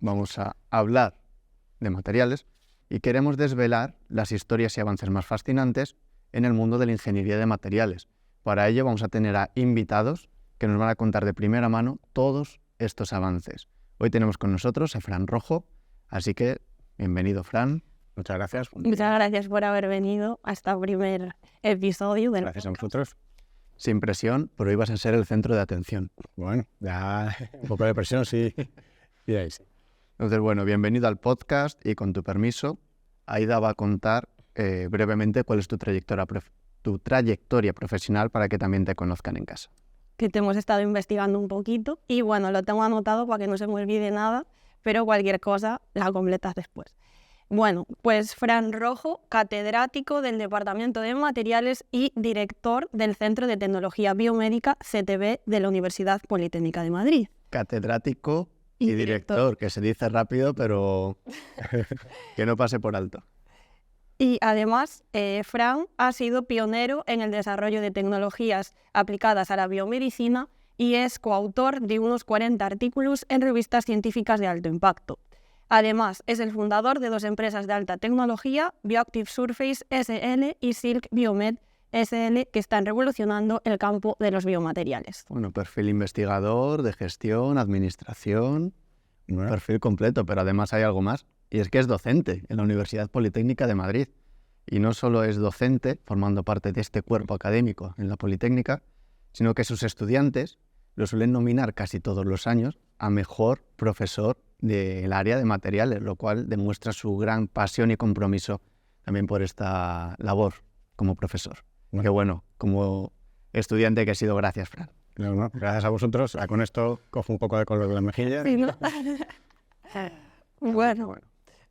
vamos a hablar de materiales y queremos desvelar las historias y avances más fascinantes en el mundo de la ingeniería de materiales. Para ello vamos a tener a invitados que nos van a contar de primera mano todos estos avances. Hoy tenemos con nosotros a Fran Rojo, así que bienvenido, Fran. Muchas gracias. Muchas gracias por haber venido a este primer episodio del Gracias a podcast. vosotros. Sin presión, pero hoy vas a ser el centro de atención. Bueno, ya un poco de presión, sí. Y ahí sí. Entonces, bueno, bienvenido al podcast y con tu permiso, Aida va a contar brevemente cuál es tu trayectoria profesional para que también te conozcan en casa. Que te hemos estado investigando un poquito y bueno, lo tengo anotado para que no se me olvide nada, pero cualquier cosa la completas después. Bueno, pues Fran Rojo, catedrático del Departamento de Materiales y director del Centro de Tecnología Biomédica CTB de la Universidad Politécnica de Madrid. Catedrático y director, que se dice rápido, pero que no pase por alto. Y además, Fran ha sido pionero en el desarrollo de tecnologías aplicadas a la biomedicina y es coautor de unos 40 artículos en revistas científicas de alto impacto. Además, es el fundador de dos empresas de alta tecnología, Bioactive Surface SL y Silk Biomed SL, que están revolucionando el campo de los biomateriales. Bueno, perfil investigador, de gestión, administración, Bueno, perfil completo, pero además hay algo más. Y es que es docente en la Universidad Politécnica de Madrid. Y no solo es docente, formando parte de este cuerpo académico en la Politécnica, sino que sus estudiantes lo suelen nominar casi todos los años a mejor profesor del área de materiales, lo cual demuestra su gran pasión y compromiso también por esta labor como profesor. Bueno. Que bueno, como estudiante que he sido, gracias, Fran. no, gracias a vosotros. Con esto cojo un poco de color de la mejilla. Sí, ¿no? Bueno,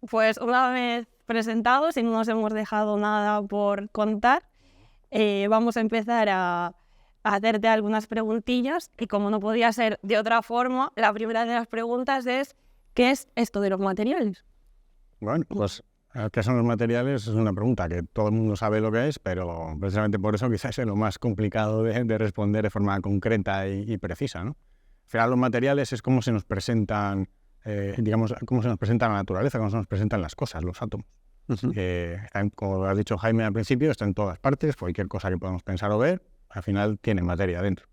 pues una vez presentados y no nos hemos dejado nada por contar, vamos a empezar a hacerte algunas preguntillas y como no podía ser de otra forma, la primera de las preguntas es ¿qué es esto de los materiales? Bueno, pues ¿qué son los materiales? Es una pregunta que todo el mundo sabe lo que es, pero precisamente por eso quizás es lo más complicado de responder de forma concreta y precisa, ¿no? Al final los materiales es cómo se nos presentan, digamos, cómo se nos presenta la naturaleza, cómo se nos presentan las cosas, los átomos. Como has dicho Jaime al principio, está en todas partes, cualquier cosa que podamos pensar o ver, al final tiene materia dentro.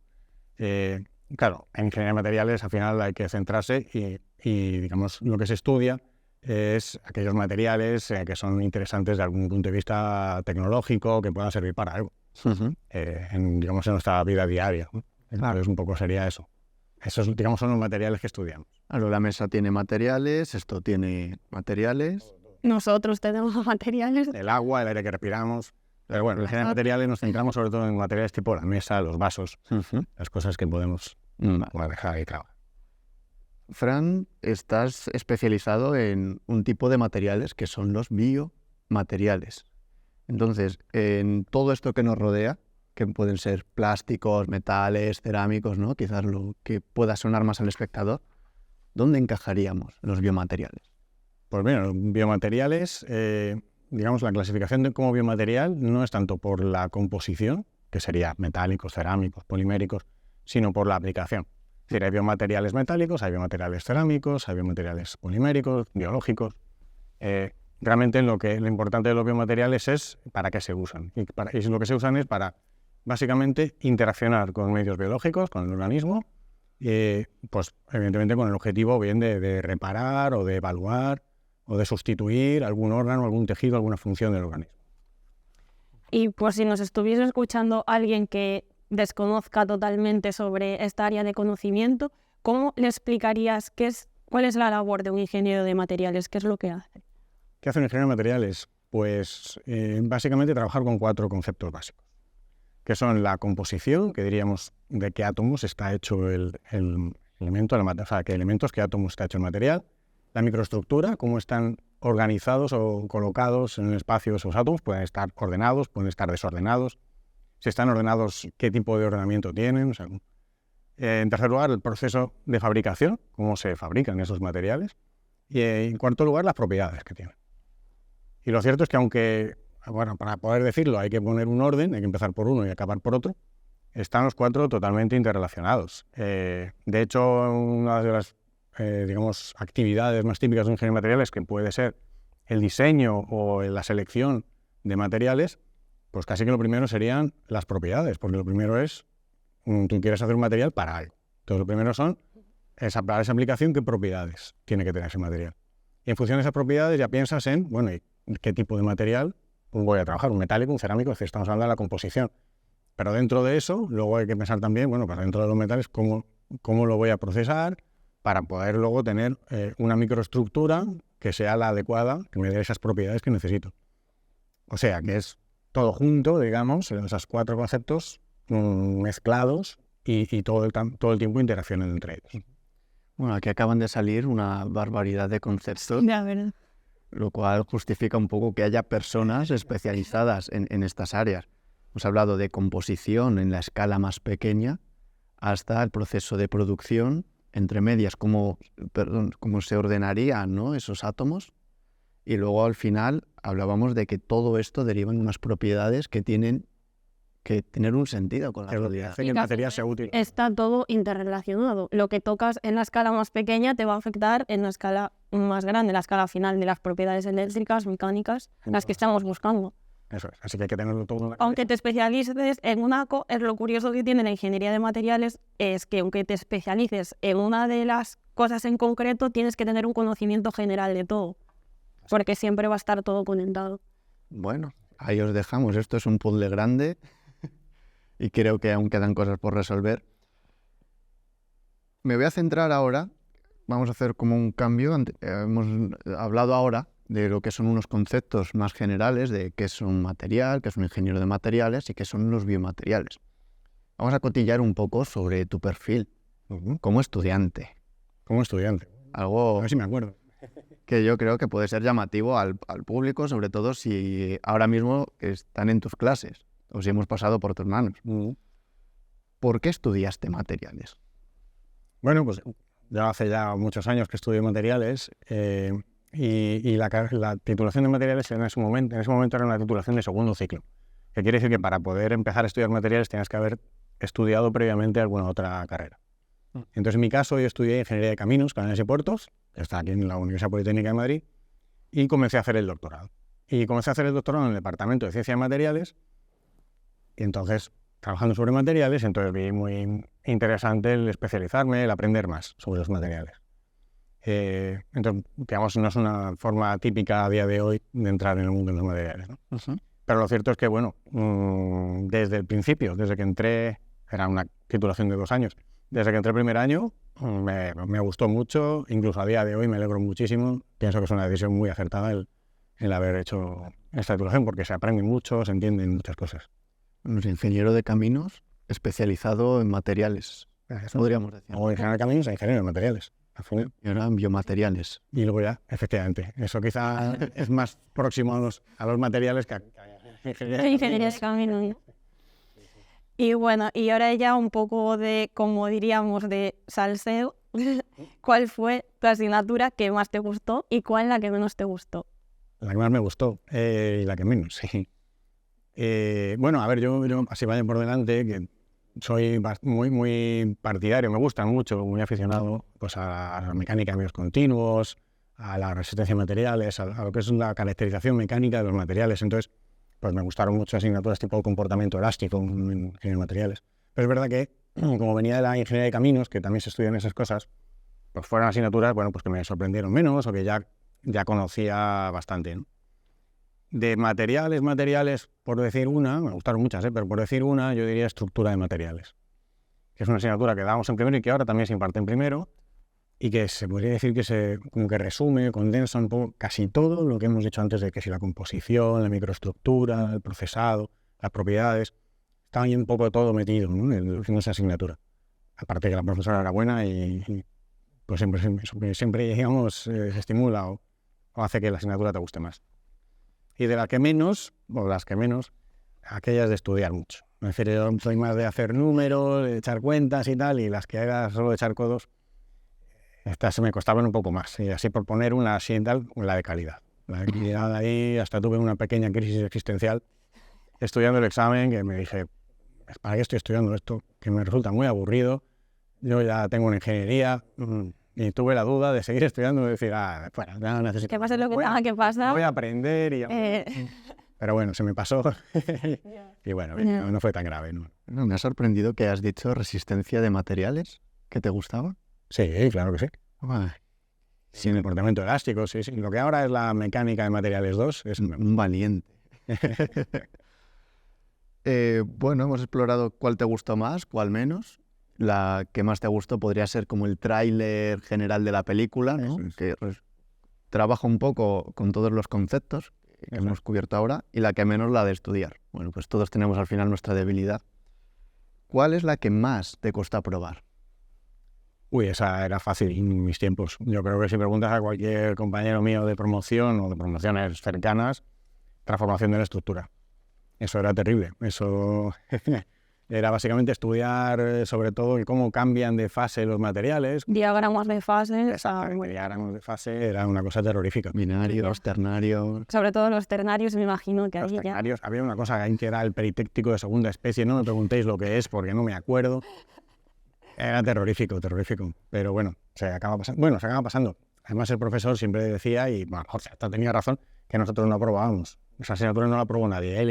Claro, en ingeniería de materiales al final hay que centrarse y digamos, lo que se estudia es aquellos materiales que son interesantes desde algún punto de vista tecnológico, que puedan servir para algo, digamos, en nuestra vida diaria, ¿no? Entonces un poco sería eso. Esos, digamos, son los materiales que estudiamos. Claro, la mesa tiene materiales, esto tiene materiales. Nosotros tenemos materiales. El agua, el aire que respiramos. Pero bueno, en la ingeniería de materiales nos centramos sobre todo en materiales tipo la mesa, los vasos, las cosas que podemos dejar y trabajar. Fran, estás especializado en un tipo de materiales que son los biomateriales. Entonces, en todo esto que nos rodea, que pueden ser plásticos, metales, cerámicos, ¿no? Quizás lo que pueda sonar más al espectador, ¿dónde encajaríamos los biomateriales? Pues bien, los biomateriales, digamos, la clasificación como biomaterial no es tanto por la composición, que sería metálicos, cerámicos, poliméricos, sino por la aplicación. Es decir, hay biomateriales metálicos, hay biomateriales cerámicos, hay biomateriales poliméricos, biológicos. Realmente lo importante de los biomateriales es para qué se usan. Y lo que se usan es para, básicamente, interaccionar con medios biológicos, con el organismo, pues evidentemente con el objetivo bien de reparar o de evaluar o de sustituir algún órgano, algún tejido, alguna función del organismo. Y por si nos estuviese escuchando alguien que desconozca totalmente sobre esta área de conocimiento, ¿cómo le explicarías cuál es la labor de un ingeniero de materiales? ¿Qué es lo que hace? ¿Qué hace un ingeniero de materiales? Pues básicamente trabajar con 4 conceptos básicos, que son la composición, que diríamos de qué átomos está hecho el elemento, o sea, qué elementos, qué átomos está hecho el material, la microestructura, cómo están organizados o colocados en el espacio esos átomos, pueden estar ordenados, pueden estar desordenados, si están ordenados, qué tipo de ordenamiento tienen. O sea, en tercer lugar, el proceso de fabricación, cómo se fabrican esos materiales, y en cuarto lugar, las propiedades que tienen. Y lo cierto es que aunque, bueno, para poder decirlo hay que poner un orden, hay que empezar por uno y acabar por otro, están los 4 totalmente interrelacionados. De hecho, una de las digamos, actividades más típicas de ingeniería de materiales, que puede ser el diseño o la selección de materiales, pues casi que lo primero serían las propiedades, porque lo primero es, tú quieres hacer un material para algo. Entonces, lo primero son, para esa aplicación, qué propiedades tiene que tener ese material. Y en función de esas propiedades ya piensas en, bueno, ¿y qué tipo de material voy a trabajar? Un metálico, un cerámico, es decir, estamos hablando de la composición. Pero dentro de eso, luego hay que pensar también, bueno, pues dentro de los metales, cómo lo voy a procesar para poder luego tener una microestructura que sea la adecuada, que me dé esas propiedades que necesito. O sea, que es todo junto, digamos, esos 4 conceptos mezclados y todo el tiempo interaccionando entre ellos. Bueno, aquí acaban de salir una barbaridad de conceptos, Ya, ¿verdad? lo cual justifica un poco que haya personas especializadas en estas áreas. Hemos hablado de composición en la escala más pequeña hasta el proceso de producción, entre medias, cómo se ordenarían, ¿no?, esos átomos. Y luego al final hablábamos de que todo esto deriva en unas propiedades que tienen que tener un sentido con la realidad. Hace que el material sea útil. Está todo interrelacionado. Lo que tocas en la escala más pequeña te va a afectar en la escala más grande, la escala final de las propiedades eléctricas, mecánicas, las que estamos buscando. Eso es, así que hay que tenerlo todo en la cabeza. Aunque te especialices en una es lo curioso que tiene la ingeniería de materiales es que aunque te especialices en una de las cosas en concreto, tienes que tener un conocimiento general de todo, porque siempre va a estar todo conectado. Bueno, ahí os dejamos. Esto es un puzzle grande y creo que aún quedan cosas por resolver. Me voy a centrar ahora, vamos a hacer como un cambio. Hemos hablado ahora de lo que son unos conceptos más generales, de qué es un material, qué es un ingeniero de materiales y qué son los biomateriales. Vamos a cotillar un poco sobre tu perfil como estudiante. Como estudiante. Algo A ver si me acuerdo. que yo creo que puede ser llamativo al público, sobre todo si ahora mismo están en tus clases o si hemos pasado por tus manos. ¿Por qué estudiaste materiales? Bueno, pues ya hace muchos años que estudio materiales y la titulación de materiales en ese momento era una titulación de segundo ciclo. Que quiere decir que para poder empezar a estudiar materiales tenías que haber estudiado previamente alguna otra carrera. Entonces, en mi caso, yo estudié Ingeniería de Caminos, Canales y Puertos, que está aquí en la Universidad Politécnica de Madrid, y comencé a hacer el doctorado. Y comencé a hacer el doctorado en el Departamento de Ciencias de Materiales, y entonces, trabajando sobre materiales, entonces vi muy interesante el especializarme, el aprender más sobre los materiales. Entonces, digamos, no es una forma típica a día de hoy de entrar en el mundo de los materiales, ¿no? Pero lo cierto es que, bueno, desde el principio, desde que entré, era una titulación de 2 años, desde que entré el primer año me gustó mucho, incluso a día de hoy me alegro muchísimo. Pienso que es una decisión muy acertada el haber hecho esta titulación, porque se aprende mucho, se entienden muchas cosas. Un ingeniero de caminos especializado en materiales, podríamos decir. O ingeniero de caminos e ingeniero de materiales. Y ahora en biomateriales. Y luego ya, efectivamente, eso quizá es más próximo a los materiales que a Ingeniería de caminos. Y bueno, y ahora ya un poco de, como diríamos, de salseo. ¿Cuál fue tu asignatura que más te gustó y cuál la que menos te gustó? La que más me gustó y la que menos, sí. Bueno, a ver, yo así vaya por delante, que soy muy, muy partidario, me gusta mucho, muy aficionado pues, a la mecánica de medios continuos, a la resistencia de materiales, a lo que es la caracterización mecánica de los materiales. Entonces, pues me gustaron mucho asignaturas tipo comportamiento elástico en ingeniería de materiales. Pero es verdad que, como venía de la ingeniería de caminos, que también se estudian esas cosas, pues fueron asignaturas, bueno, pues que me sorprendieron menos o que ya conocía bastante, ¿no? De materiales, por decir una, me gustaron muchas, pero por decir una, yo diría estructura de materiales, que es una asignatura que dábamos en primero y que ahora también se imparte en primero, y que se podría decir que como que resume, condensa un poco casi todo lo que hemos dicho antes de que si la composición, la microestructura, el procesado, las propiedades, está ahí un poco todo metido, ¿no?, en esa asignatura. Aparte que la profesora era buena y pues siempre digamos, se estimula o hace que la asignatura te guste más. Y de las que menos, aquellas de estudiar mucho. Es decir, yo soy más de hacer números, de echar cuentas y tal, y las que era solo de echar codos, estas se me costaban un poco más. Y así por poner una así y tal, la de calidad. La de calidad ahí, hasta tuve una pequeña crisis existencial estudiando el examen, que me dije, ¿para qué estoy estudiando esto? Que me resulta muy aburrido. Yo ya tengo una ingeniería, y tuve la duda de seguir estudiando y decir, bueno, no necesito. Que pase lo que tenga que pasar. Voy a aprender y... Pero bueno, se me pasó y bueno, no fue tan grave, ¿no? Me ha sorprendido que has dicho resistencia de materiales, que te gustaba. Sí, claro que sí. Ay, Sin comportamiento elástico, sí. Lo que ahora es la mecánica de materiales 2 es un valiente. Bueno, hemos explorado cuál te gustó más, cuál menos. La que más te gustó podría ser como el tráiler general de la película, ¿no? Que trabaja un poco con todos los conceptos que hemos cubierto ahora, y la que menos, la de estudiar. Bueno, pues todos tenemos al final nuestra debilidad. ¿Cuál es la que más te costó aprobar? Uy, esa era fácil en mis tiempos. Yo creo que si preguntas a cualquier compañero mío de promoción o de promociones cercanas, transformación de la estructura. Eso era terrible. Eso era básicamente estudiar sobre todo cómo cambian de fase los materiales. Diagramas de fase. Diagramas de fase era una cosa terrorífica. Binarios, ternarios... Sobre todo los ternarios, me imagino que los ahí ternarios, había una cosa ahí que era el peritéctico de segunda especie. No me preguntéis lo que es porque no me acuerdo. Era terrorífico. Pero bueno, se acaba pasando. Además, el profesor siempre decía, y bueno, hasta tenía razón, que nosotros no aprobábamos. Esa asignatura no la aprobó nadie. Él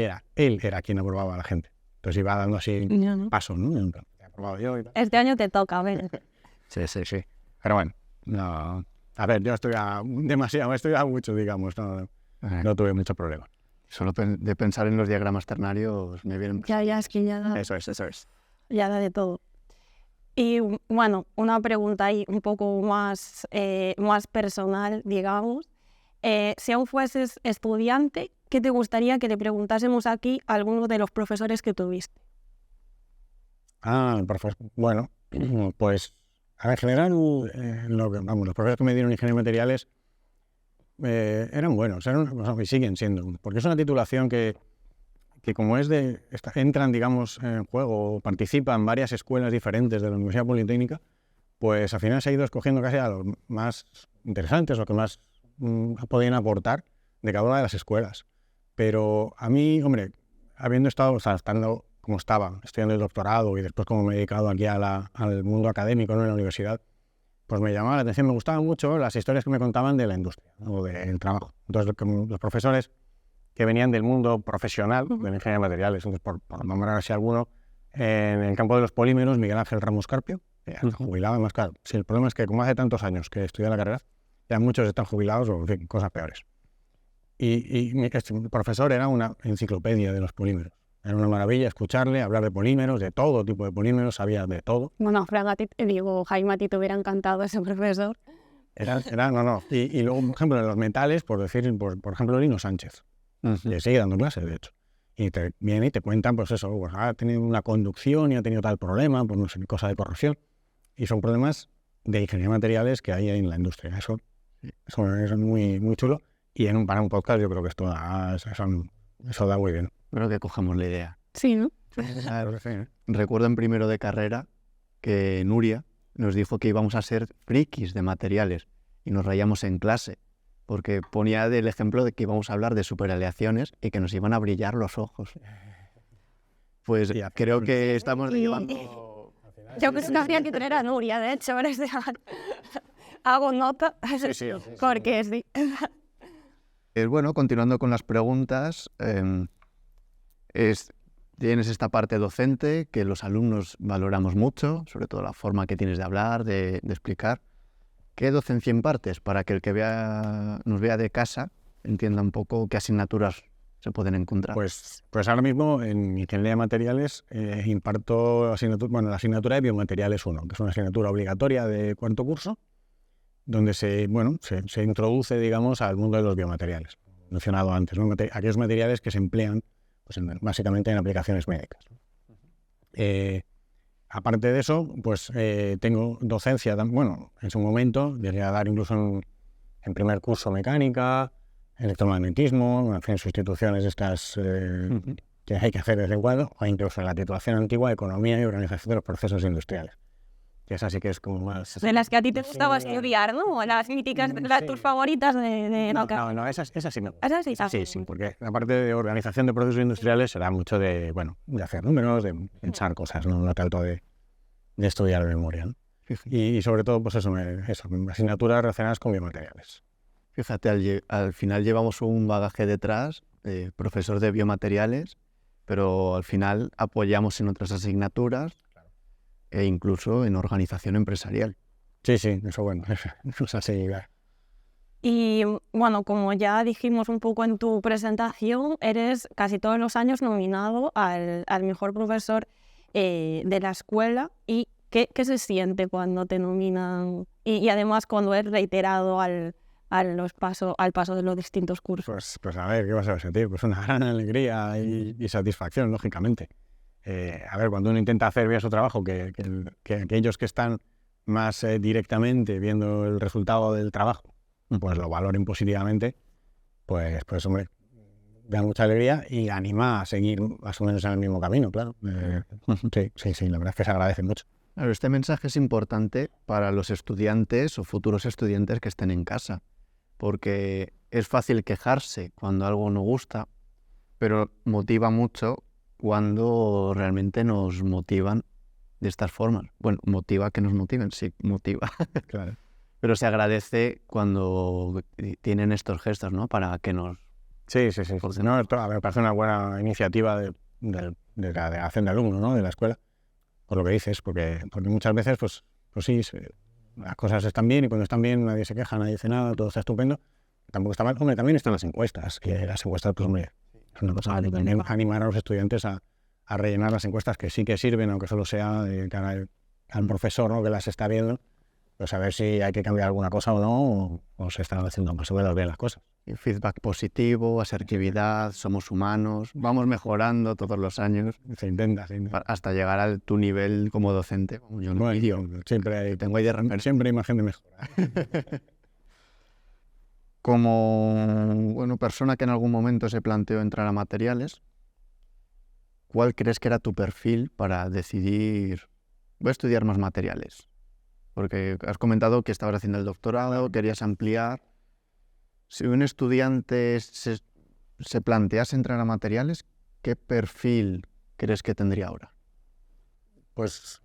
era quien aprobaba a la gente. Entonces iba dando así paso, ¿no? He aprobado yo y tal. Este año te toca, a ver. Sí. Pero bueno, no. A ver, yo he estudiado mucho, digamos. No tuve mucho problema. Solo de pensar en los diagramas ternarios me vienen... Ya, es que ya da. Eso es. Ya da de todo. Y bueno, una pregunta ahí un poco más personal, digamos. Si aún fueses estudiante, ¿qué te gustaría que le preguntásemos aquí a alguno de los profesores que tuviste? Bueno, pues en general los profesores que me dieron ingeniería de materiales eran buenos, y siguen siendo, porque es una titulación que como entran, digamos, en juego o participan varias escuelas diferentes de la Universidad Politécnica, pues al final se ha ido escogiendo casi a los más interesantes, los que más podían aportar de cada una de las escuelas. Pero a mí, hombre, estando como estaba, estudiando el doctorado y después como me he dedicado aquí al mundo académico, ¿no? En la universidad, pues me llamaba la atención, me gustaban mucho las historias que me contaban de la industria, ¿no? O del trabajo. Entonces, los profesores que venían del mundo profesional de la ingeniería de materiales, entonces, por nombrar así alguno, en el campo de los polímeros, Miguel Ángel Ramos Carpio, jubilado, además, claro. Sí, el problema es que como hace tantos años que estudié la carrera, ya muchos están jubilados o, en fin, cosas peores. Y este profesor era una enciclopedia de los polímeros. Era una maravilla escucharle, hablar de polímeros, de todo tipo de polímeros, sabía de todo. Bueno, Jaime, a ti te hubiera encantado ese profesor. No. Y luego, por ejemplo, en los metales, por ejemplo, Lino Sánchez. Le sigue dando clases, de hecho. Y te viene y te cuentan, pues eso, pues ha tenido una conducción y ha tenido tal problema, pues no sé, cosa de corrosión. Y son problemas de ingeniería de materiales que hay en la industria. Eso es muy, muy chulo. Y para un podcast yo creo que eso da muy bien. Creo que cojamos la idea. Sí, ¿no? Recuerdo en primero de carrera que Nuria nos dijo que íbamos a ser frikis de materiales y nos rayamos en clase porque ponía del ejemplo de que íbamos a hablar de superaleaciones y que nos iban a brillar los ojos. Pues creo que estamos llevando... Yo creo que habría que tener a Nuria, de hecho, hago nota, porque sí. Bueno, continuando con las preguntas, tienes esta parte docente que los alumnos valoramos mucho, sobre todo la forma que tienes de hablar, de explicar. ¿Qué docencia impartes para que el que nos vea de casa entienda un poco qué asignaturas se pueden encontrar? Pues ahora mismo en Ingeniería de Materiales imparto la asignatura de Biomateriales 1, que es una asignatura obligatoria de cuarto curso, donde se introduce, digamos, al mundo de los biomateriales. Mencionado antes, ¿no? Aquellos materiales que se emplean pues, básicamente en aplicaciones médicas. Aparte de eso, pues tengo docencia, en su momento llegué a dar incluso en primer curso mecánica, electromagnetismo, en fin, sustituciones estas que hay que hacer de vez en cuando, o incluso en la titulación antigua, economía y organización de los procesos industriales. Que esa sí que es como más... De las que a ti te gustaba estudiar, ¿no? Las míticas, tus favoritas de... No, esas sí me gustan. ¿Esas sí? Sí, porque aparte de organización de procesos industriales será mucho de hacer números, de pensar cosas, no tanto de estudiar de memoria, ¿no? y sobre todo, pues eso, asignaturas relacionadas con biomateriales. Fíjate, al final llevamos un bagaje detrás, profesor de biomateriales, pero al final apoyamos en otras asignaturas e incluso en organización empresarial. Sí, eso bueno, es así. Y bueno, como ya dijimos un poco en tu presentación, eres casi todos los años nominado al mejor profesor de la escuela. ¿Y qué se siente cuando te nominan? Y además cuando es reiterado al paso de los distintos cursos. Pues a ver, ¿qué vas a sentir? Pues una gran alegría y satisfacción, lógicamente. A ver, cuando uno intenta hacer bien su trabajo, que aquellos que están más directamente viendo el resultado del trabajo, pues lo valoren positivamente, pues hombre, da mucha alegría y anima a seguir más o menos en el mismo camino, claro. Sí, la verdad es que se agradece mucho. Claro, este mensaje es importante para los estudiantes o futuros estudiantes que estén en casa, porque es fácil quejarse cuando algo no gusta, pero motiva mucho cuando realmente nos motivan de estas formas. Bueno, motiva que nos motiven, sí, motiva. Claro. Pero se agradece cuando tienen estos gestos, ¿no? Para que nos... Sí. No, esto, a ver, me parece una buena iniciativa de la delegación de alumnos, ¿no? De la escuela, por lo que dices, porque muchas veces, pues sí, las cosas están bien y cuando están bien nadie se queja, nadie dice nada, todo está estupendo. Tampoco está mal. Hombre, también están las encuestas, que las encuestas, pues hombre, es una cosa que también animar a los estudiantes a rellenar las encuestas que sí que sirven, aunque solo sea de cara al profesor, ¿no? Que las está viendo, pues a ver si hay que cambiar alguna cosa o no, o se están haciendo más o menos bien las cosas. Feedback positivo, asertividad, somos humanos, vamos mejorando todos los años. Se intenta. Hasta llegar a tu nivel como docente. Como yo no siempre hay, tengo ahí de remedio. Siempre hay margen de mejora. Como persona que en algún momento se planteó entrar a materiales, ¿cuál crees que era tu perfil para decidir, voy a estudiar más materiales? Porque has comentado que estabas haciendo el doctorado, querías ampliar. Si un estudiante se plantease entrar a materiales, ¿qué perfil crees que tendría ahora? Pues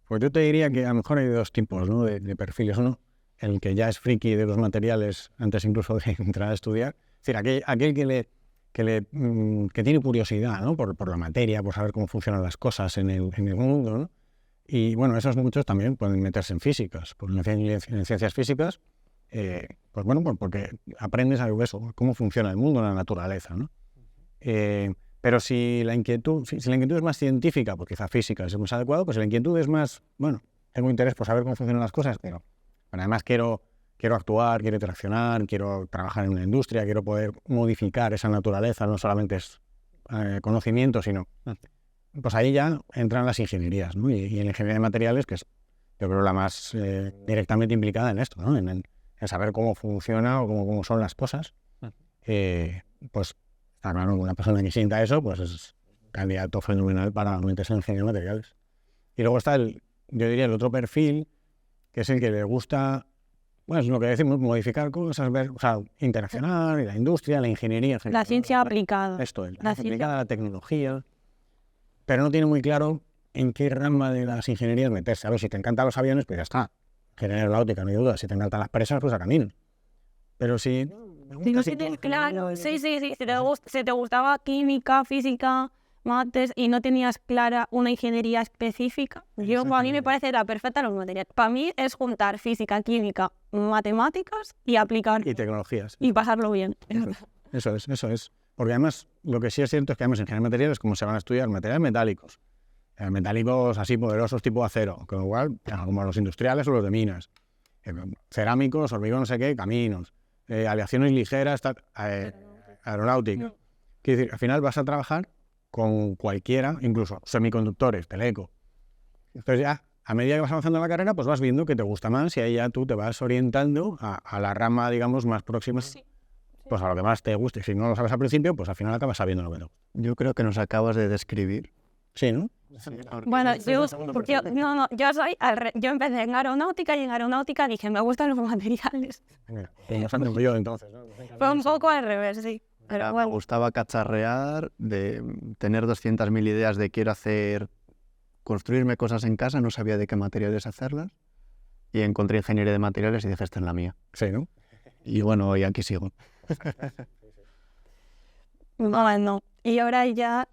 yo te diría que a lo mejor hay dos tipos, ¿no? de perfiles. Uno, el que ya es friki de los materiales antes incluso de entrar a estudiar. Es decir, aquel que tiene curiosidad, ¿no? por la materia, por saber cómo funcionan las cosas en el mundo, ¿no? Y bueno, esos muchos también pueden meterse en físicas, en ciencias físicas, pues porque aprendes algo eso, cómo funciona el mundo, la naturaleza, ¿no? Pero si la inquietud es más científica, pues quizá física es más adecuado, pues si la inquietud es más, tengo interés por saber cómo funcionan las cosas, pero además quiero actuar, quiero interaccionar, quiero trabajar en una industria, quiero poder modificar esa naturaleza, no solamente es conocimiento, sino... Pues ahí ya entran las ingenierías, ¿no? Y en la ingeniería de materiales, que es, yo creo, la más directamente implicada en esto, ¿no? En saber cómo funciona o cómo son las cosas. Pues está claro, una persona que sienta eso, pues es candidato fenomenal para meterse en ingeniería de materiales. Y luego está yo diría, el otro perfil, que es el que le gusta, es lo que decimos, modificar cosas, interaccionar, y la industria, la ingeniería. La ciencia aplicada. Esto es, la ciencia aplicada a la tecnología. Pero no tiene muy claro en qué rama de las ingenierías meterse. A ver, si te encantan los aviones, pues ya está. Ingeniería aeronáutica, no hay duda. Si te encantan las presas, pues a camino. Pero si... Si no tienes claro, sí. Si te gustaba química, física, mates, y no tenías clara una ingeniería específica, a mí me parece la perfecta los materiales. Para mí es juntar física, química, matemáticas y aplicar. Y tecnologías. Y pasarlo bien. Eso es. Porque además, lo que sí es cierto es que además en ingeniería de materiales, como se van a estudiar materiales metálicos, metálicos así poderosos tipo acero, con lo cual, como los industriales o los de minas, cerámicos, hormigón, no sé qué, caminos, aleaciones ligeras, aeronáutica. Quiero decir, al final vas a trabajar con cualquiera, incluso semiconductores, teleco. Entonces ya, a medida que vas avanzando en la carrera, pues vas viendo que te gusta más y ahí ya tú te vas orientando a la rama, digamos, más próxima. Sí. Pues a lo que más te guste. Si no lo sabes al principio, pues al final acabas sabiendo lo que te gusta. Yo creo que nos acabas de describir. Sí, ¿no? Bueno, yo empecé en aeronáutica y en aeronáutica dije, me gustan los materiales. Yo entonces, ¿no? Fue un poco al revés, sí. Pero Me gustaba cacharrear, de tener 200.000 ideas de quiero construirme cosas en casa, no sabía de qué materiales hacerlas. y encontré ingeniería de materiales y dije, esta es la mía. Sí, ¿no? Y bueno, y aquí sigo. Bueno, y ahora ya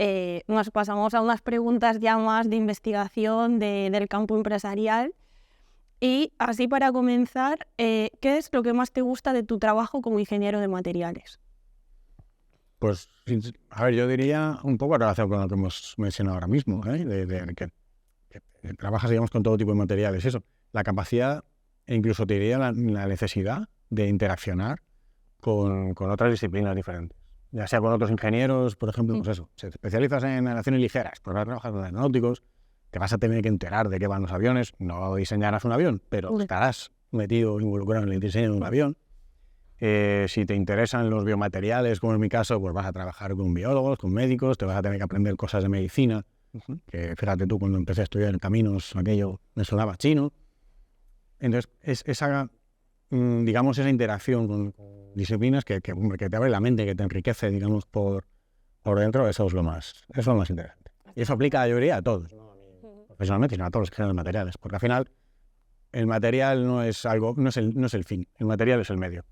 nos pasamos a unas preguntas ya más de investigación del campo empresarial. Y así para comenzar, ¿qué es lo que más te gusta de tu trabajo como ingeniero de materiales? Pues, a ver, yo diría un poco relacionado con lo que hemos mencionado ahora mismo, que trabajas, digamos, con todo tipo de materiales. Eso, la capacidad e incluso te diría la necesidad de interaccionar con otras disciplinas diferentes. Ya sea con otros ingenieros, por ejemplo, pues eso, si te especializas en aviaciones ligeras, pues vas a trabajar con aeronáuticos, te vas a tener que enterar de qué van los aviones, no diseñarás un avión, pero estarás metido, involucrado en el diseño de un avión. Si te interesan los biomateriales, como en mi caso, pues vas a trabajar con biólogos, con médicos, te vas a tener que aprender cosas de medicina, que fíjate tú, cuando empecé a estudiar en caminos, aquello me sonaba chino. Entonces, esa, digamos, esa interacción con disciplinas que te abre la mente, que te enriquece, digamos, por dentro, eso es lo más interesante. Y eso aplica, yo diría, a todos, no a mí profesionalmente, sino a todos los ingenieros de materiales, porque al final el material no es el fin, el material es el medio.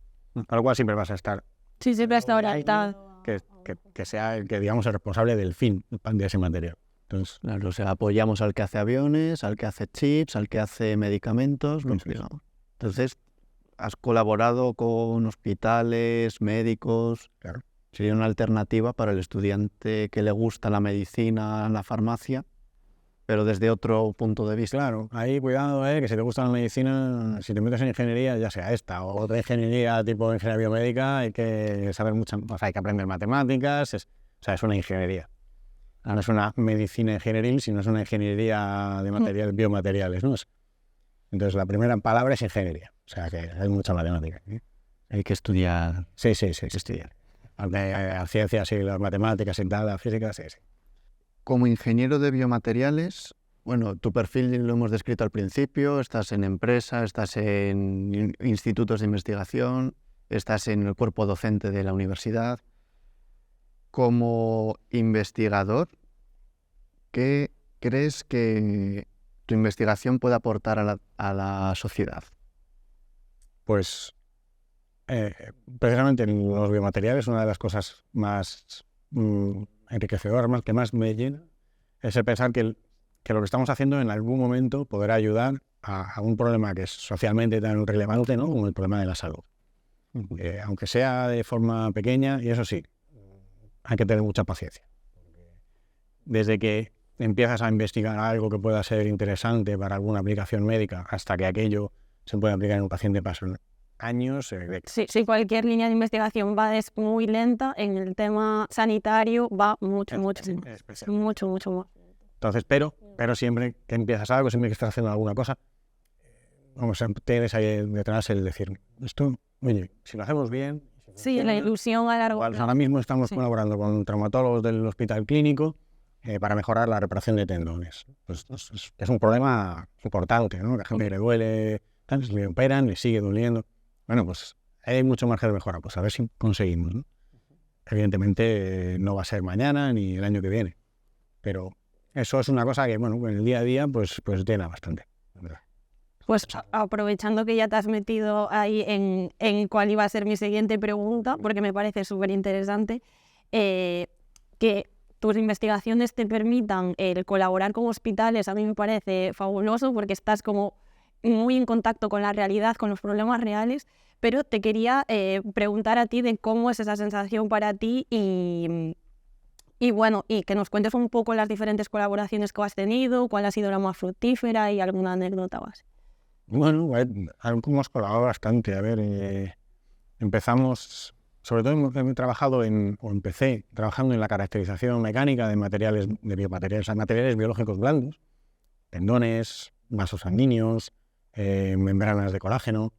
Al cual siempre vas a estar. Sí, siempre hasta ahora está. Que sea el que, digamos, el responsable del fin de ese material. Entonces, Claro, o sea, apoyamos al que hace aviones, al que hace chips, al que hace medicamentos, Sí. digamos. Entonces, has colaborado con hospitales, médicos. Claro. Sería una alternativa para el estudiante que le gusta la medicina, la farmacia, pero desde otro punto de vista. claro, ahí cuidado, que si te gusta la medicina, si te metes en ingeniería, ya sea esta o otra ingeniería tipo ingeniería biomédica, hay que saber hay que aprender matemáticas, es una ingeniería. No es una medicina ingenieril, sino es una ingeniería de biomateriales, ¿no? Entonces, la primera palabra es ingeniería, o sea que hay mucha matemática. Hay que estudiar. Sí. Estudiar. Las ciencias y las matemáticas y tal, la física, sí. Como ingeniero de biomateriales, bueno, tu perfil lo hemos descrito al principio, estás en empresa, estás en institutos de investigación, estás en el cuerpo docente de la universidad. Como investigador, ¿qué crees que tu investigación puede aportar a la sociedad? Pues precisamente en los biomateriales una de las cosas más enriquecedoras, que más me llena, es el pensar que lo que estamos haciendo en algún momento podrá ayudar a un problema que es socialmente tan relevante, ¿no?, como el problema de la salud. Aunque sea de forma pequeña, y eso sí, hay que tener mucha paciencia. Desde que empiezas a investigar algo que pueda ser interesante para alguna aplicación médica hasta que aquello se puede aplicar en un paciente pasan años. Sí, cualquier línea de investigación va muy lenta, en el tema sanitario va mucho más. Entonces, pero siempre que empiezas algo, siempre que estás haciendo alguna cosa, tienes ahí detrás el decir, esto, oye, si lo hacemos bien... Sí, la ilusión a largo plazo. Ahora mismo estamos colaborando con traumatólogos del hospital clínico para mejorar la reparación de tendones. Pues es un problema importante, ¿no? La gente le duele, le operan, le sigue doliendo. Bueno, pues hay mucho margen de mejora, pues a ver si conseguimos, ¿no? Evidentemente no va a ser mañana ni el año que viene, pero eso es una cosa que, bueno, en el día a día pues llena bastante, ¿verdad? Pues aprovechando que ya te has metido ahí en cuál iba a ser mi siguiente pregunta, porque me parece súper interesante, que tus investigaciones te permitan colaborar con hospitales, a mí me parece fabuloso porque estás como muy en contacto con la realidad, con los problemas reales, pero te quería preguntar a ti de cómo es esa sensación para ti y bueno, y que nos cuentes un poco las diferentes colaboraciones que has tenido, cuál ha sido la más fructífera y alguna anécdota base. Bueno, hemos colaborado bastante. A ver, empezamos, sobre todo empecé trabajando en la caracterización mecánica de biomateriales, materiales biológicos blandos, tendones, vasos sanguíneos, membranas de colágeno.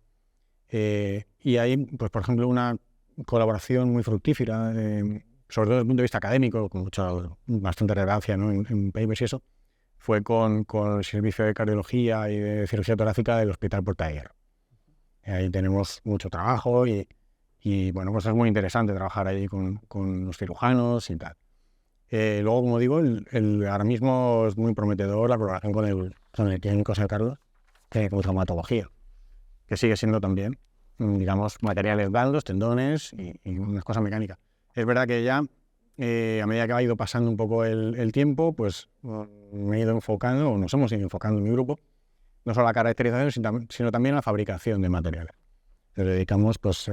Y ahí, pues por ejemplo, una colaboración muy fructífera, sobre todo desde el punto de vista académico, con bastante relevancia, ¿no?, en papers y eso, fue con el servicio de cardiología y de cirugía torácica del Hospital Puerta de Hierro. Ahí tenemos mucho trabajo y bueno, pues es muy interesante trabajar ahí con los cirujanos y tal. Luego, como digo, ahora mismo es muy prometedor la colaboración con el clínico San Carlos, con traumatología. que sigue siendo también, digamos, materiales blandos, tendones y unas cosas mecánicas. Es verdad que ya, a medida que ha ido pasando un poco el tiempo, pues me he ido enfocando, o nos hemos ido enfocando en mi grupo, no solo a la caracterización, sino también a la fabricación de materiales. Nos dedicamos pues,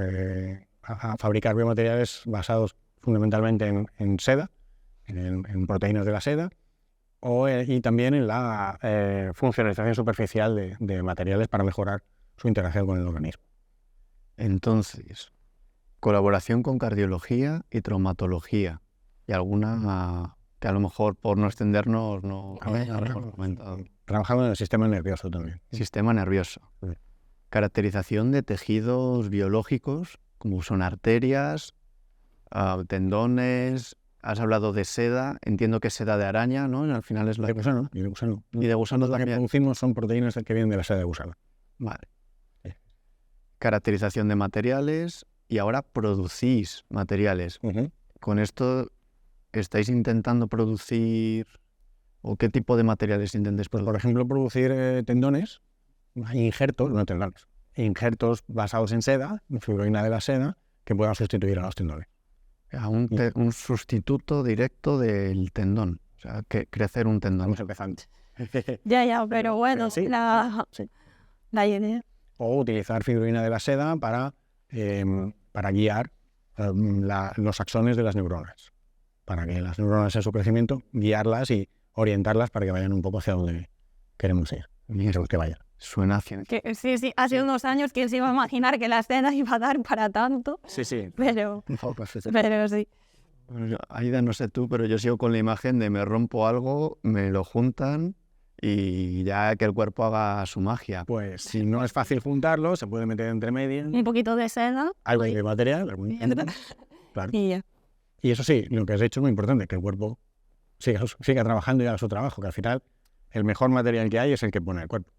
a fabricar biomateriales basados fundamentalmente en seda, en proteínas de la seda, y también en la funcionalización superficial de materiales para mejorar su interacción con el organismo. Entonces, colaboración con cardiología y traumatología. Y alguna que a lo mejor por no extendernos no hemos comentado. Trabajamos en el sistema nervioso también. Sistema nervioso. Sí. Caracterización de tejidos biológicos, como son arterias, tendones. Has hablado de seda, entiendo que es seda de araña, ¿no? Al final es la De gusano. Y de gusano. Y de gusano Las que también. producimos son proteínas que vienen de la seda de gusano. Vale. Sí. Caracterización de materiales y ahora producís materiales. Con esto, ¿estáis intentando producir o qué tipo de materiales intentáis Pues, producir? por ejemplo, producir tendones, injertos, no tendones, injertos basados en seda, en fibroína de la seda, que puedan sustituir a los tendones. Un sustituto directo del tendón. O sea, que crecer un tendón. Vamos empezando. Ya, pero bueno, sí, la idea. O utilizar fibroína de la seda para guiar los axones de las neuronas. Para que las neuronas en su crecimiento, guiarlas y orientarlas para que vayan un poco hacia donde queremos ir. Queremos que vayan. Suena ciencia. Sí, hace unos años quién se iba a imaginar que la escena iba a dar para tanto, Sí. pero sí. Aida, no sé tú, pero yo sigo con la imagen de me rompo algo, me lo juntan y ya que el cuerpo haga su magia. Pues si no es fácil juntarlo, se puede meter entre medias Un poquito de seda. algo de material. Claro. Y ya. Y eso sí, lo que has hecho es muy importante, que el cuerpo siga trabajando y haga su trabajo, que al final el mejor material que hay es el que pone el cuerpo.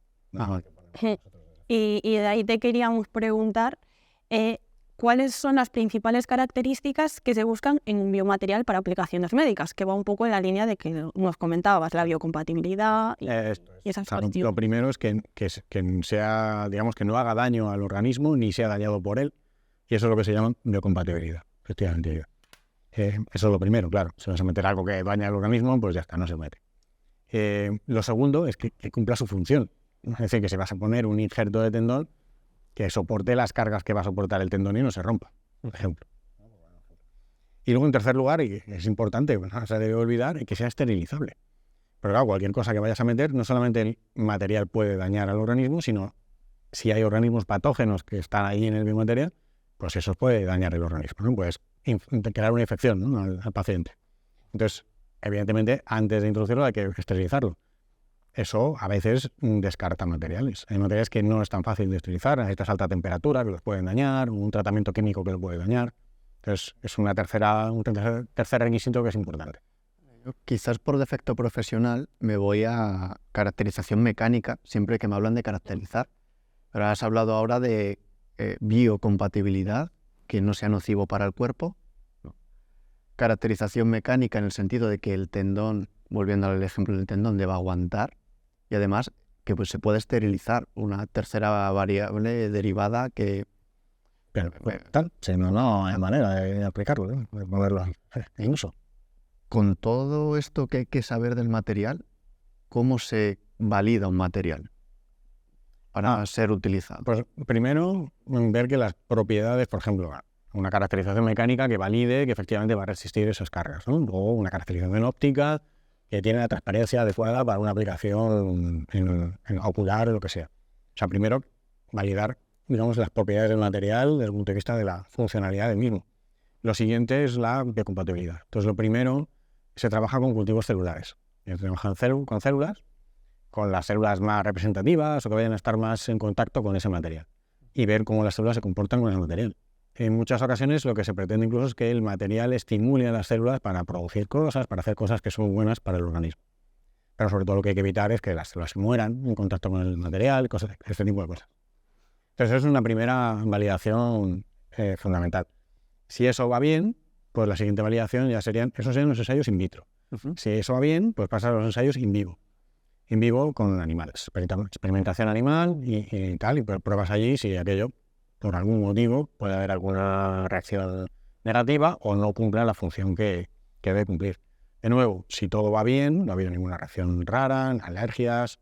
Y de ahí te queríamos preguntar cuáles son las principales características que se buscan en un biomaterial para aplicaciones médicas, que va un poco en la línea de que nos comentabas, la biocompatibilidad y esas cuestiones. Lo primero es que sea, digamos, que no haga daño al organismo ni sea dañado por él, y eso es lo que se llama biocompatibilidad, efectivamente. Eso es lo primero, claro. Si vas a meter algo que daña al organismo, pues ya está, no se mete. Lo segundo es que cumpla su función. Es decir, que si vas a poner un injerto de tendón, que soporte las cargas que va a soportar el tendón y no se rompa, por ejemplo. Y luego, en tercer lugar, y es importante, no se debe olvidar, que sea esterilizable. Pero claro, cualquier cosa que vayas a meter, no solamente el material puede dañar al organismo, sino si hay organismos patógenos que están ahí en el biomaterial, pues eso puede dañar el organismo, ¿no? Puedes crear una infección, ¿no? al paciente. Entonces, evidentemente, antes de introducirlo hay que esterilizarlo. Eso a veces descarta materiales. Hay materiales que no es tan fácil de esterilizar, necesitas alta temperatura que los pueden dañar, un tratamiento químico que los puede dañar. Entonces, es un tercer requisito que es importante. Yo, quizás por defecto profesional me voy a caracterización mecánica, siempre que me hablan de caracterizar. Pero has hablado ahora de biocompatibilidad, que no sea nocivo para el cuerpo. Caracterización mecánica en el sentido de que el tendón, volviendo al ejemplo del tendón, deba aguantar. Y además que pues, se puede esterilizar, una tercera variable derivada que... Pero no hay manera de aplicarlo, de ponerlo en uso. Con todo esto que hay que saber del material, ¿cómo se valida un material para ser utilizado? Pues primero, ver que las propiedades, por ejemplo, una caracterización mecánica que valide que efectivamente va a resistir esas cargas, ¿no? Luego una caracterización óptica que tiene la transparencia adecuada para una aplicación en ocular o lo que sea. O sea, primero validar, digamos, las propiedades del material desde el punto de vista de la funcionalidad del mismo. Lo siguiente es la biocompatibilidad. Entonces, lo primero, se trabaja con cultivos celulares. Se trabaja con células, con las células más representativas o que vayan a estar más en contacto con ese material y ver cómo las células se comportan con el material. En muchas ocasiones lo que se pretende incluso es que el material estimule a las células para producir cosas, para hacer cosas que son buenas para el organismo. Pero sobre todo lo que hay que evitar es que las células se mueran en contacto con el material, este tipo de cosas. Entonces, eso es una primera validación fundamental. Si eso va bien, pues la siguiente validación ya serían los ensayos in vitro. Si eso va bien, pues pasa a los ensayos in vivo. in vivo con animales. Experimentación animal y tal, y pruebas allí si aquello, por algún motivo, puede haber alguna reacción negativa o no cumple la función que debe cumplir. De nuevo, si todo va bien, no ha habido ninguna reacción rara, alergias,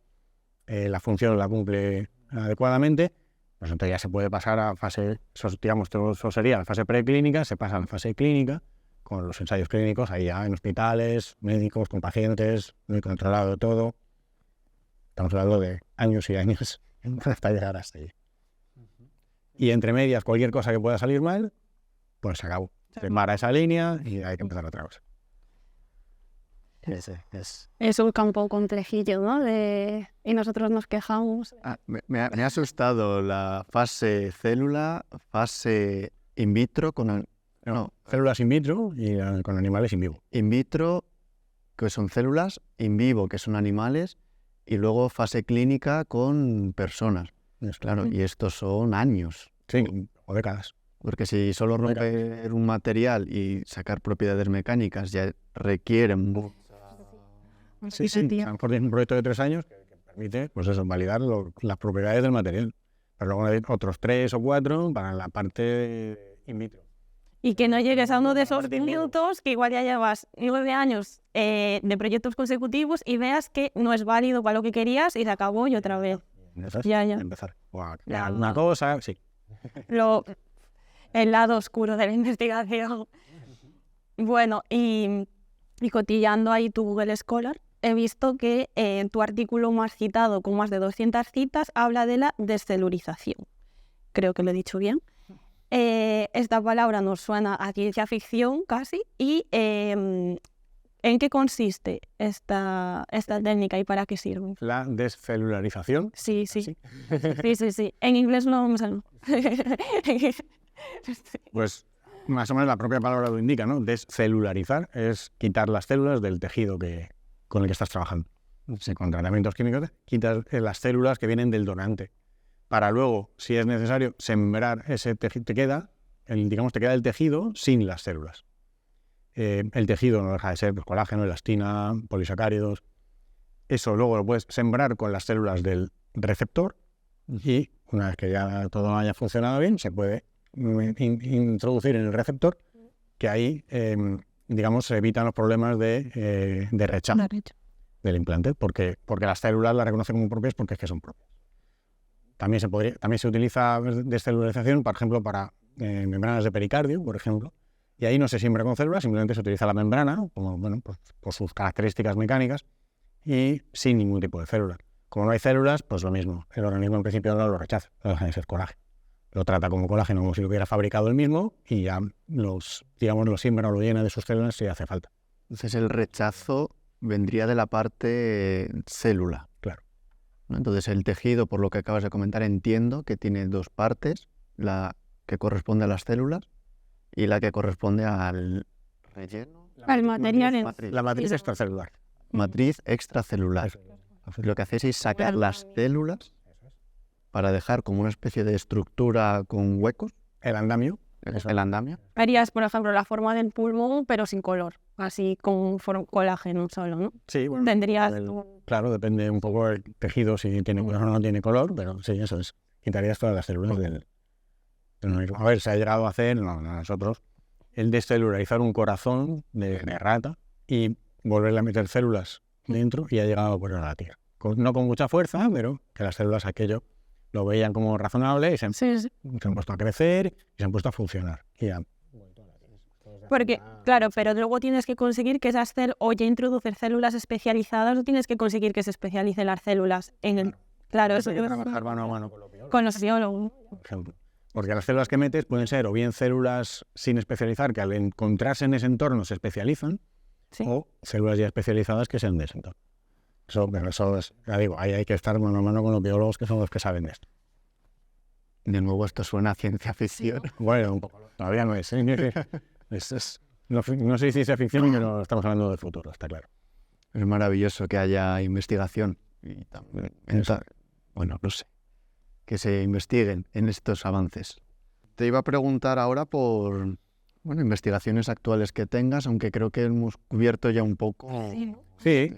la función la cumple adecuadamente, pues entonces ya se puede pasar a fase, digamos, todo eso sería la fase preclínica, se pasa a la fase clínica, con los ensayos clínicos, ahí ya en hospitales, médicos, con pacientes, muy controlado todo. Estamos hablando de años y años hasta llegar hasta allí. Y entre medias, cualquier cosa que pueda salir mal, pues se acabó. Se para esa línea y hay que empezar otra cosa. Es un campo complejillo, ¿no? Y nosotros nos quejamos. Me ha asustado la fase célula, fase in vitro con... No, células in vitro y con animales in vivo. In vitro, que son células, in vivo, que son animales, y luego fase clínica con personas. Claro, y estos son años. Sí, o décadas. Porque si solo romper un material y sacar propiedades mecánicas ya requieren... Sí, a lo mejor tienes un proyecto de 3 años que permite, pues eso, validar las propiedades del material. Pero luego hay otros 3 o 4 para la parte in vitro. Y que no llegues a uno de esos minutos que igual ya llevas 9 años de proyectos consecutivos y veas que no es válido para lo que querías y se acabó y otra vez. Ya. Empezar. O alguna cosa, sí. El lado oscuro de la investigación. Bueno, y cotillando ahí tu Google Scholar, he visto que tu artículo más citado, con más de 200 citas, habla de la descelularización. Creo que lo he dicho bien. Esta palabra nos suena a ciencia ficción casi. ¿Y en qué consiste esta técnica y para qué sirve? La descelularización. Sí. En inglés no me sale. Pues más o menos la propia palabra lo indica, ¿no? Descelularizar es quitar las células del tejido con el que estás trabajando. Con tratamientos químicos quitas las células que vienen del donante. Para luego, si es necesario, sembrar ese tejido, te queda el tejido sin las células. El tejido no deja de ser pues, colágeno, elastina, polisacáridos. Eso luego lo puedes sembrar con las células del receptor y una vez que ya todo haya funcionado bien, se puede introducir en el receptor, que ahí, digamos, se evitan los problemas de rechazo del implante, porque las células las reconocen como propias porque es que son propias. También se utiliza descelularización, por ejemplo, para membranas de pericardio, por ejemplo, y ahí no se siembra con células, simplemente se utiliza la membrana, como, bueno, pues, por sus características mecánicas, y sin ningún tipo de células. Como no hay células, pues lo mismo. El organismo en principio no lo rechaza, no deja de ser colágeno. Lo trata como colágeno, como si lo hubiera fabricado él mismo, y ya lo siembra o lo llena de sus células si hace falta. Entonces el rechazo vendría de la parte célula. Claro. ¿No? Entonces el tejido, por lo que acabas de comentar, entiendo que tiene 2 partes, la que corresponde a las células y la que corresponde al relleno. Al material. La matriz extracelular. Matriz extracelular. Lo que hacéis es sacar las células para dejar como una especie de estructura con huecos. El andamio. El andamio. Harías, por ejemplo, la forma del pulmón, pero sin color, así con colágeno solo, ¿no? Sí, bueno. Tendrías... Claro, depende un poco del tejido, si tiene color o no tiene color, pero sí, eso es. Quitarías todas las células del organismo. A ver, se ha llegado a hacer, nosotros, el descelularizar un corazón de rata y volverle a meter células dentro y ha llegado a la Tierra. No con mucha fuerza, pero que las células aquello lo veían como razonable y se han puesto a crecer y se han puesto a funcionar. Y ya. Porque, claro, pero luego tienes que conseguir que esas células, o ya introducir células especializadas, o tienes que conseguir que se especialicen las células en el... Claro, eso hay que trabajar mano a mano con los biólogos. Por ejemplo. Porque las células que metes pueden ser o bien células sin especializar, que al encontrarse en ese entorno se especializan, o células ya especializadas que sean de ese entorno. Eso es, ya digo, ahí hay que estar mano a mano con los biólogos que son los que saben de esto. De nuevo, esto suena a ciencia ficción. Sí, ¿no? Bueno, un poco. Todavía no es. No sé si ciencia ficción, pero estamos hablando del futuro, está claro. Es maravilloso que haya investigación y también, bueno, no sé, que se investiguen en estos avances. Te iba a preguntar ahora por investigaciones actuales que tengas, aunque creo que hemos cubierto ya un poco. Sí.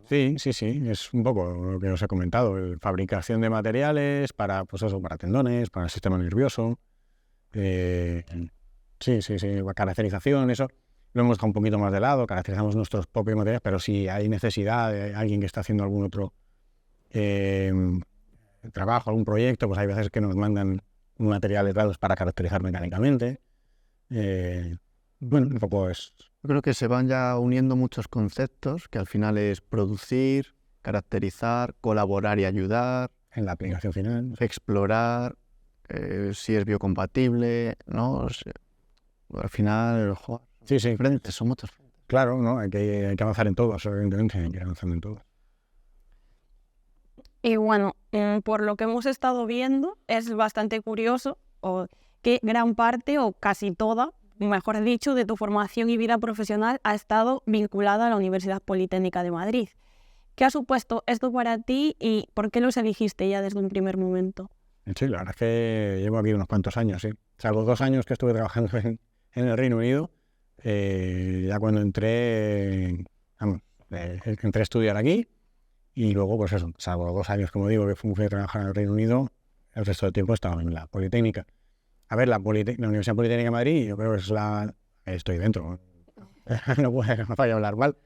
Sí, es un poco lo que os he comentado, fabricación de materiales para, pues eso, para tendones, para el sistema nervioso, caracterización, eso lo hemos dejado un poquito más de lado, caracterizamos nuestros propios materiales, pero si hay necesidad de alguien que está haciendo algún otro trabajo, algún proyecto, pues hay veces que nos mandan materiales dados para caracterizar mecánicamente. Un poco es... Yo creo que se van ya uniendo muchos conceptos, que al final es producir, caracterizar, colaborar y ayudar. En la aplicación final. Explorar, si es biocompatible, ¿no? O sea, al final, sí, frentes, son muchos frentes. Claro, ¿no? Hay que avanzar en todos, evidentemente, hay que ir avanzando en todos. Y bueno, por lo que hemos estado viendo, es bastante curioso que gran parte, o casi toda, mejor dicho, de tu formación y vida profesional ha estado vinculada a la Universidad Politécnica de Madrid. ¿Qué ha supuesto esto para ti y por qué los elegiste ya desde un primer momento? Sí, la verdad es que llevo aquí unos cuantos años, sí. O sea, los 2 años que estuve trabajando en el Reino Unido, ya cuando entré a estudiar aquí, y luego, pues eso, salvo 2 años, como digo, que fui a trabajar en el Reino Unido, el resto del tiempo estaba en la Politécnica. A ver, la Universidad Politécnica de Madrid, yo creo que es la... Estoy dentro, no voy a hablar mal.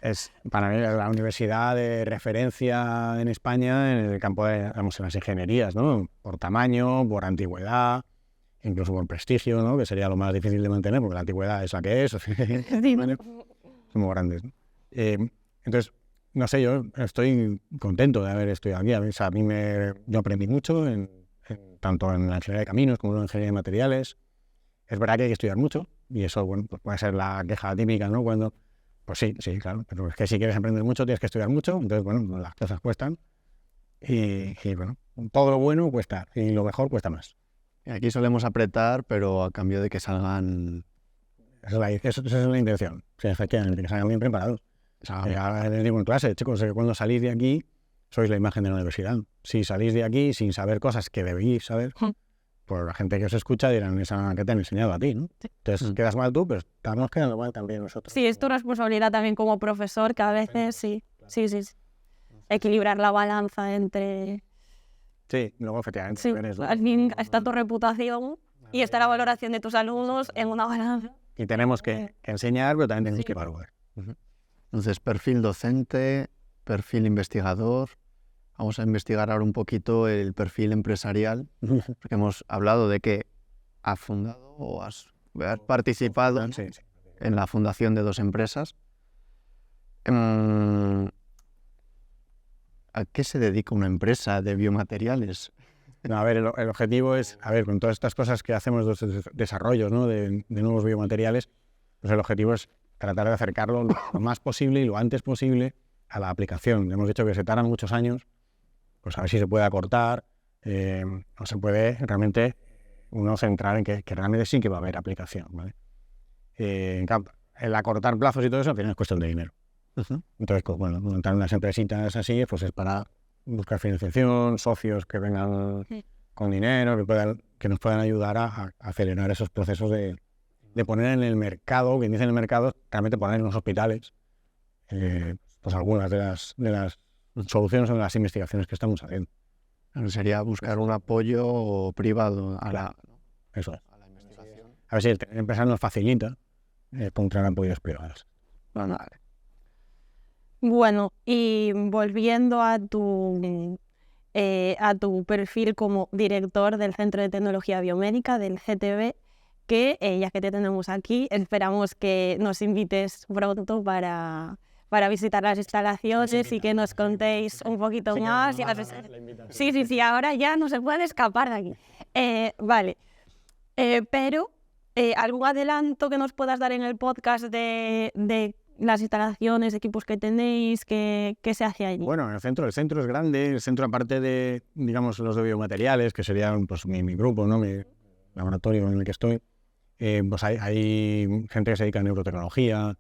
Es para mí la universidad de referencia en España en el campo de, en las ingenierías, ¿no? Por tamaño, por antigüedad, incluso por prestigio, ¿no? Que sería lo más difícil de mantener, porque la antigüedad es la que es. Sí, ¿no? Somos grandes, ¿no? Entonces, no sé, yo estoy contento de haber estudiado aquí. O sea, yo aprendí mucho, tanto en la ingeniería de caminos como en la ingeniería de materiales. Es verdad que hay que estudiar mucho, y eso, bueno, pues puede ser la queja típica, ¿no? Cuando... Pues sí, claro, pero es que si quieres aprender mucho tienes que estudiar mucho, entonces, bueno, las cosas cuestan y bueno, todo lo bueno cuesta y lo mejor cuesta más. Y aquí solemos apretar, pero a cambio de que salgan... Esa es la intención, sí, efectivamente, que salgan bien preparados. Ahora les digo en clase, chicos, que cuando salís de aquí sois la imagen de la universidad. Si salís de aquí sin saber cosas que debéis saber, pues la gente que os escucha dirán, esa que te han enseñado a ti, ¿no? Entonces quedas mal tú, pero estamos quedando mal también nosotros. Sí, es tu responsabilidad también como profesor, que a veces sí. Equilibrar la balanza entre... Sí, luego efectivamente. Sí, al fin está tu reputación y está la valoración de tus alumnos en una balanza. Y tenemos que enseñar, pero también tenemos que evaluar. Entonces, perfil docente, perfil investigador. Vamos a investigar ahora un poquito el perfil empresarial, porque hemos hablado de que has fundado o has participado en la fundación de 2 empresas. ¿A qué se dedica una empresa de biomateriales? No, a ver, el objetivo es, a ver, con todas estas cosas que hacemos de desarrollos, ¿no? de nuevos biomateriales, pues el objetivo es tratar de acercarlo lo más posible y lo antes posible a la aplicación. Hemos dicho que se tardan muchos años, pues a ver si se puede acortar, o se puede realmente uno centrar en que realmente sí que va a haber aplicación, ¿vale? El acortar plazos y todo eso al final es cuestión de dinero. Entonces, pues bueno, montar unas empresitas así, pues es para buscar financiación, socios que vengan con dinero, que nos puedan ayudar a acelerar esos procesos de poner en el mercado, que dice en el mercado, realmente poner en los hospitales, pues algunas de las soluciones o de las investigaciones que estamos haciendo. Sería buscar un apoyo privado a la investigación. A ver si el empresario nos facilita encontrar apoyos privados. Vale. Bueno, y volviendo a tu perfil como director del Centro de Tecnología Biomédica, del CTB, que ya que te tenemos aquí, esperamos que nos invites pronto para visitar las instalaciones y que nos contéis un poquito más. Sí, ahora ya no se puede escapar de aquí. Vale, pero ¿algún adelanto que nos puedas dar en el podcast de las instalaciones, equipos que tenéis, qué se hace allí? Bueno, el centro es grande, el centro aparte de, digamos, los de biomateriales, que serían pues mi grupo, ¿no? Mi laboratorio en el que estoy, pues hay gente que se dedica a neurotecnología,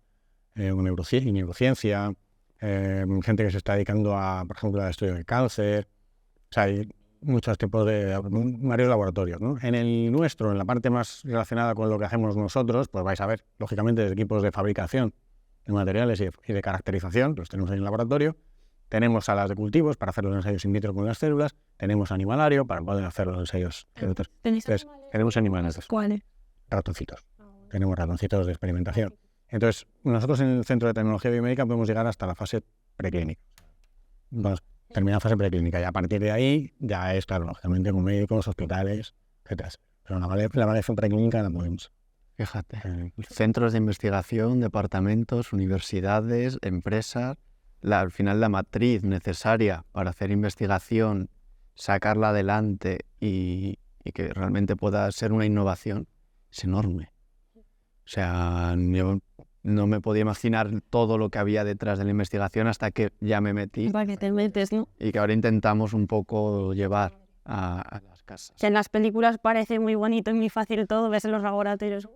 neurociencia, gente que se está dedicando a, por ejemplo, al estudio del cáncer. O sea, hay muchos tipos varios laboratorios, ¿no? En el nuestro, en la parte más relacionada con lo que hacemos nosotros, pues vais a ver, lógicamente, equipos de fabricación de materiales y de caracterización, los tenemos ahí en el laboratorio. Tenemos salas de cultivos para hacer los ensayos in vitro con las células. Tenemos animalario para poder hacer los ensayos. Entonces, tenemos animales. ¿Cuáles? Ratoncitos. Tenemos ratoncitos de experimentación. Entonces, nosotros en el Centro de Tecnología Biomédica podemos llegar hasta la fase preclínica. Vamos, termina la fase preclínica y a partir de ahí ya es, claro, lógicamente con médicos, hospitales, etcétera. Pero la validación preclínica la podemos. Fíjate, centros de investigación, departamentos, universidades, empresas, al final la matriz necesaria para hacer investigación, sacarla adelante y que realmente pueda ser una innovación es enorme. O sea, yo no me podía imaginar todo lo que había detrás de la investigación hasta que ya me metí. Para que te metes, ¿no? Y que ahora intentamos un poco llevar a las casas. Que en las películas parece muy bonito y muy fácil todo, ves en los laboratorios.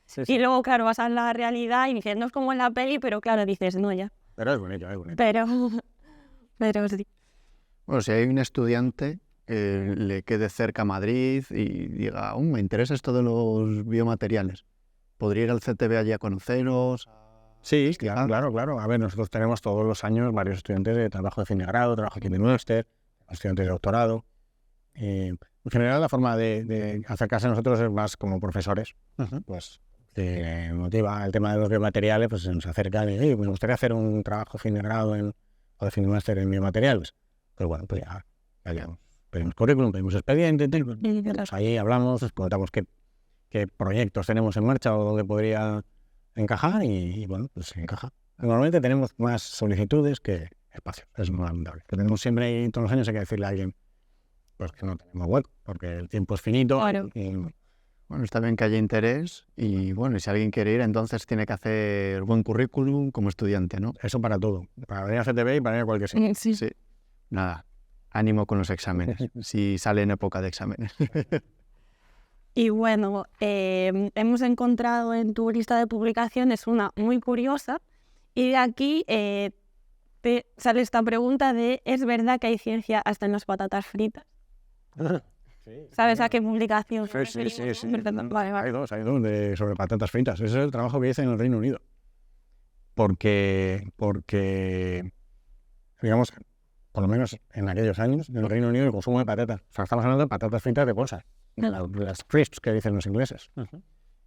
Sí. Y luego, claro, vas a la realidad y dices, no es como en la peli, pero claro, dices, no, ya. Pero es bonito, es bonito. Pero sí. Bueno, si hay un estudiante que le quede cerca a Madrid y diga, me interesa esto de los biomateriales, ¿podría ir al CTB allí a conoceros? Sí, claro. A ver, nosotros tenemos todos los años varios estudiantes de trabajo de fin de grado, trabajo aquí de máster, estudiantes de doctorado. En general, la forma de acercarse a nosotros es más como profesores. Pues que motiva el tema de los biomateriales, pues se nos acercan y me gustaría hacer un trabajo de fin de grado o de fin de máster en biomateriales. Pues bueno, pues ya pedimos currículum, pedimos expediente, pues ahí hablamos, les contamos qué proyectos tenemos en marcha o dónde podría encajar y bueno, pues se encaja. Normalmente tenemos más solicitudes que espacios, es muy lamentable. Que tenemos siempre, todos los años hay que decirle a alguien pues que no tenemos hueco, porque el tiempo es finito. Claro. Bueno, está bien que haya interés y bueno, y si alguien quiere ir, entonces tiene que hacer buen currículum como estudiante, ¿no? Eso para todo, para venir a CTB y para venir a cualquier sitio. Sí. Nada, ánimo con los exámenes, si sale en época de exámenes. Y bueno, hemos encontrado en tu lista de publicaciones una muy curiosa y de aquí te sale esta pregunta de ¿es verdad que hay ciencia hasta en las patatas fritas? Sí, ¿Sabes a qué publicación? Sí. Vale. Hay dos sobre patatas fritas. Ese es el trabajo que hice en el Reino Unido. Porque digamos, por lo menos en aquellos años, en el Reino Unido el consumo de patatas, o sea, estamos hablando de patatas fritas de bolsa, las crisps que dicen los ingleses.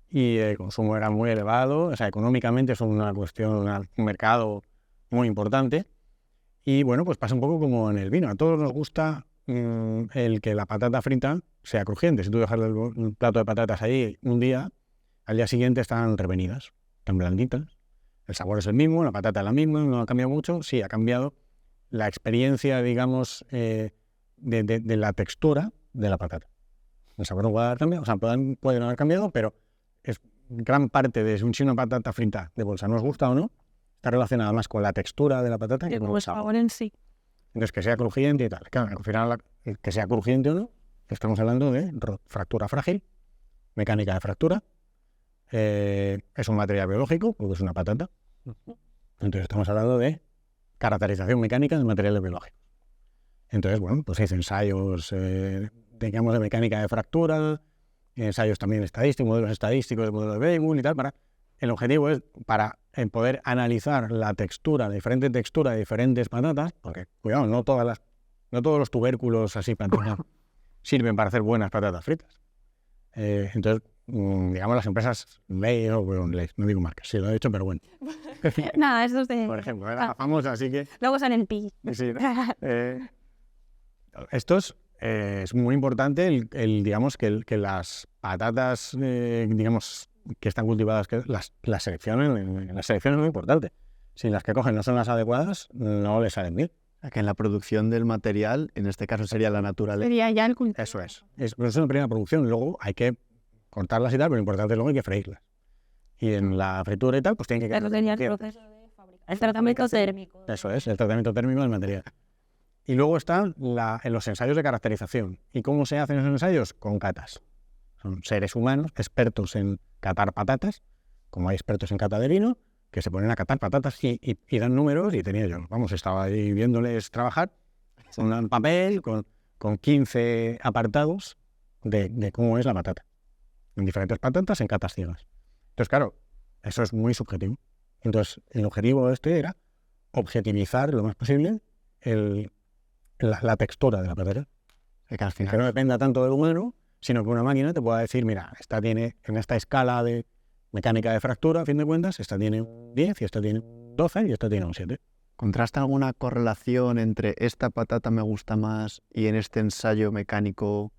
Y el consumo era muy elevado, o sea, económicamente es una cuestión, un mercado muy importante. Y bueno, pues pasa un poco como en el vino. A todos nos gusta el que la patata frita sea crujiente. Si tú dejas el plato de patatas ahí un día, al día siguiente están revenidas, están blanditas. El sabor es el mismo, la patata es la misma, no ha cambiado mucho. Sí, ha cambiado la experiencia, digamos, de la textura de la patata. El sabor no puede haber cambiado, o sea, puede no haber cambiado, pero es gran parte de si una patata frita de bolsa nos gusta o no, está relacionada más con la textura de la patata que con el sabor en sí. Entonces, que sea crujiente y tal. Claro, al final, que sea crujiente o no, estamos hablando de fractura frágil, mecánica de fractura. Es un material biológico, porque es una patata. Entonces, estamos hablando de caracterización mecánica de materiales biológicos. Entonces, bueno, pues se hizo ensayos, digamos, de mecánica de fractura, ensayos también estadísticos, modelos estadísticos de modelos de Weibull y tal. El objetivo es para poder analizar la textura, la diferente textura de diferentes patatas, porque, cuidado, no todos los tubérculos así plantados sirven para hacer buenas patatas fritas. Entonces, digamos, las empresas Lay's, no digo marcas, sí lo he dicho, pero bueno. Nada, eso es de... Por ejemplo, era la famosa, así que... Luego sale el pi. Sí, estos es muy importante digamos, que las patatas, digamos, que están cultivadas, que las seleccionen, la selección es muy importante. Si las que cogen no son las adecuadas, no les salen bien. Que en la producción del material, en este caso sería la naturaleza. Sería ya el cultivo. Eso es. Pero es una primera producción. Luego hay que cortarlas y tal, pero lo importante luego hay que freírlas. Y en la fritura y tal, pues tienen que Eso sería el proceso de fabricación. El tratamiento térmico. Eso es, el tratamiento térmico del material. Y luego están en los ensayos de caracterización. ¿Y cómo se hacen esos ensayos? Con catas. Son seres humanos expertos en catar patatas, como hay expertos en cata de vino, que se ponen a catar patatas y dan números, y tenía yo, estaba ahí viéndoles trabajar, con un papel, con 15 apartados de cómo es la patata. En diferentes patatas, en catas ciegas. Entonces, claro, eso es muy subjetivo. Entonces, el objetivo era objetivizar lo más posible la textura de la patata. Que al Que no final, dependa tanto del humano, sino que una máquina te pueda decir, mira, esta tiene en esta escala de mecánica de fractura, a fin de cuentas, esta tiene un 10 y esta tiene un 12 y esta tiene un 7. ¿contrasta alguna correlación entre esta patata me gusta más y en este ensayo mecánico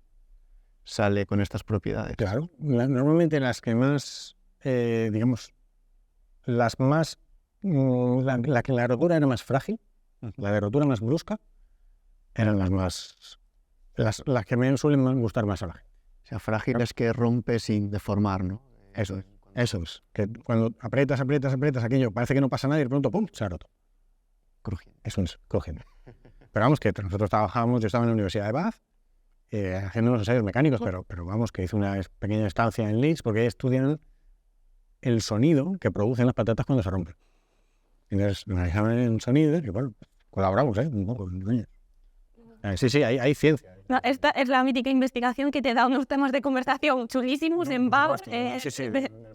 sale con estas propiedades? Claro, normalmente las que más, digamos, las más, la que la rotura era más frágil, la de rotura más brusca, eran las que me suelen gustar más a la gente. O sea, frágil es que rompe sin deformar, ¿no? Eso es. Que cuando aprietas, aquello parece que no pasa nada y de pronto, ¡pum!, se ha roto. Crujiente. Eso es, crujiente. Pero vamos, que nosotros trabajábamos, yo estaba en la Universidad de Bath, haciendo unos ensayos mecánicos, pero vamos, que hice una pequeña estancia en Leeds porque estudian el sonido que producen las patatas cuando se rompen. Entonces, analizaban el sonido y bueno, colaboramos, un poco. Sí, hay ciencia. No, esta es la mítica investigación que te da unos temas de conversación chulísimos en Bath.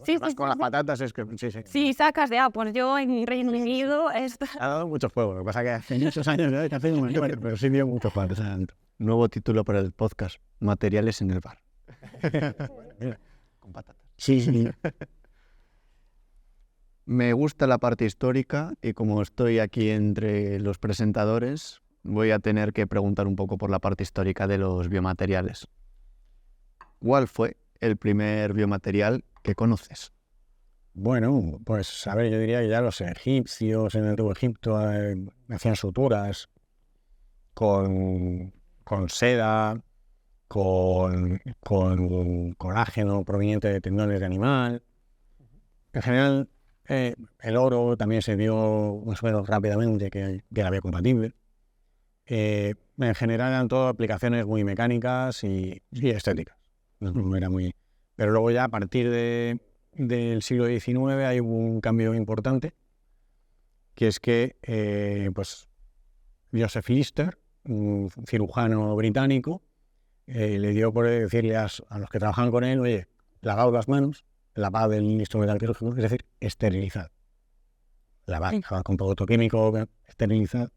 Sí. Más con las patatas es que sí. Sí, sacas de, pues yo en Reino Unido... Ha dado mucho juego, lo que pasa es que hace muchos años de hace un momento, pero sí dio mucho juego. Nuevo título para el podcast, Materiales en el bar. Con patatas. Sí. Me gusta la parte histórica y como estoy aquí entre los presentadores, voy a tener que preguntar un poco por la parte histórica de los biomateriales. ¿Cuál fue el primer biomaterial que conoces? Bueno, pues a ver, yo diría que ya los egipcios en el Antiguo Egipto hacían suturas con seda, con colágeno proveniente de tendones de animal. En general, el oro también se dio más o menos rápidamente que era biocompatible. En general eran todo aplicaciones muy mecánicas y estéticas. No era muy... Pero luego ya a partir del siglo XIX hay un cambio importante, que es que pues Joseph Lister, un cirujano británico, le dio por decirle a los que trabajaban con él, oye, lavaos las manos, lavad el instrumental quirúrgico, es decir, esterilizad. Lavad con producto químico, esterilizad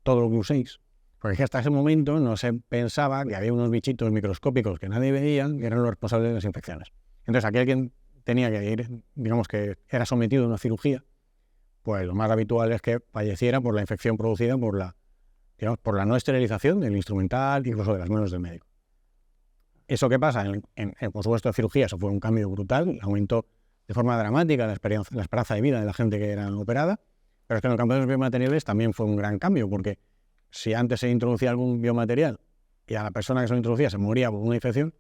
todo lo que uséis. Porque hasta ese momento no se pensaba que había unos bichitos microscópicos que nadie veía que eran los responsables de las infecciones. Entonces, aquel tenía que ir, digamos que era sometido a una cirugía, pues lo más habitual es que falleciera por la infección producida por la no esterilización del instrumental, incluso de las manos del médico. ¿Eso qué pasa? Por supuesto, en cirugía eso fue un cambio brutal, aumentó de forma dramática la esperanza de vida de la gente que era operada, pero es que en el campo de los biomateriales también fue un gran cambio, porque si antes se introducía algún biomaterial y a la persona que se lo introducía se moría por una infección,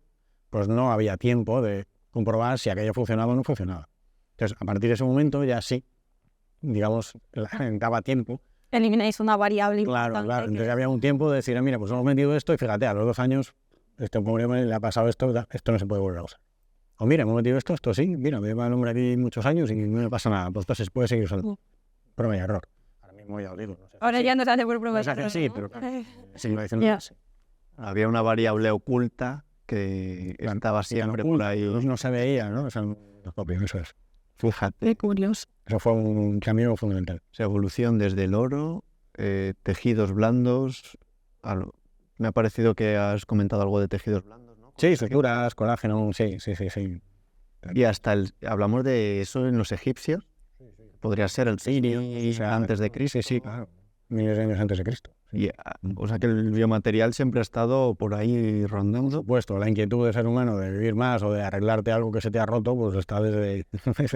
pues no había tiempo de comprobar si aquello funcionaba o no funcionaba. Entonces, a partir de ese momento ya sí, digamos, daba tiempo. Elimináis una variable Claro. importante. Entonces había un tiempo de decir, mira, pues hemos metido esto y fíjate, a los 2 años, este pobre hombre le ha pasado esto no se puede volver a usar. O mira, hemos metido esto sí, mira, me lleva el hombre aquí muchos años y no le pasa nada, pues entonces puede seguir usando. Prueba y error. Ahora mismo ya os digo. No sé. Ahora ya no se hace por pruebas. No se hace así, pero claro, siglo XIX. Ya. Sí. Había una variable oculta que estaba siempre por ahí. No se veía, ¿no? Eso es. Fíjate, Qué curioso. Eso fue un cambio fundamental. esa evolución desde el oro, tejidos blandos. Me ha parecido que has comentado algo de tejidos blandos, ¿no? Sí, estructuras, colágeno, sí. Y hasta hablamos de eso en los egipcios. Podría ser el sirio antes de Cristo. Sí, claro. Miles de años antes de Cristo. Y, o sea que el biomaterial siempre ha estado por ahí rondando. Por supuesto, la inquietud del ser humano de vivir más o de arreglarte algo que se te ha roto, pues está desde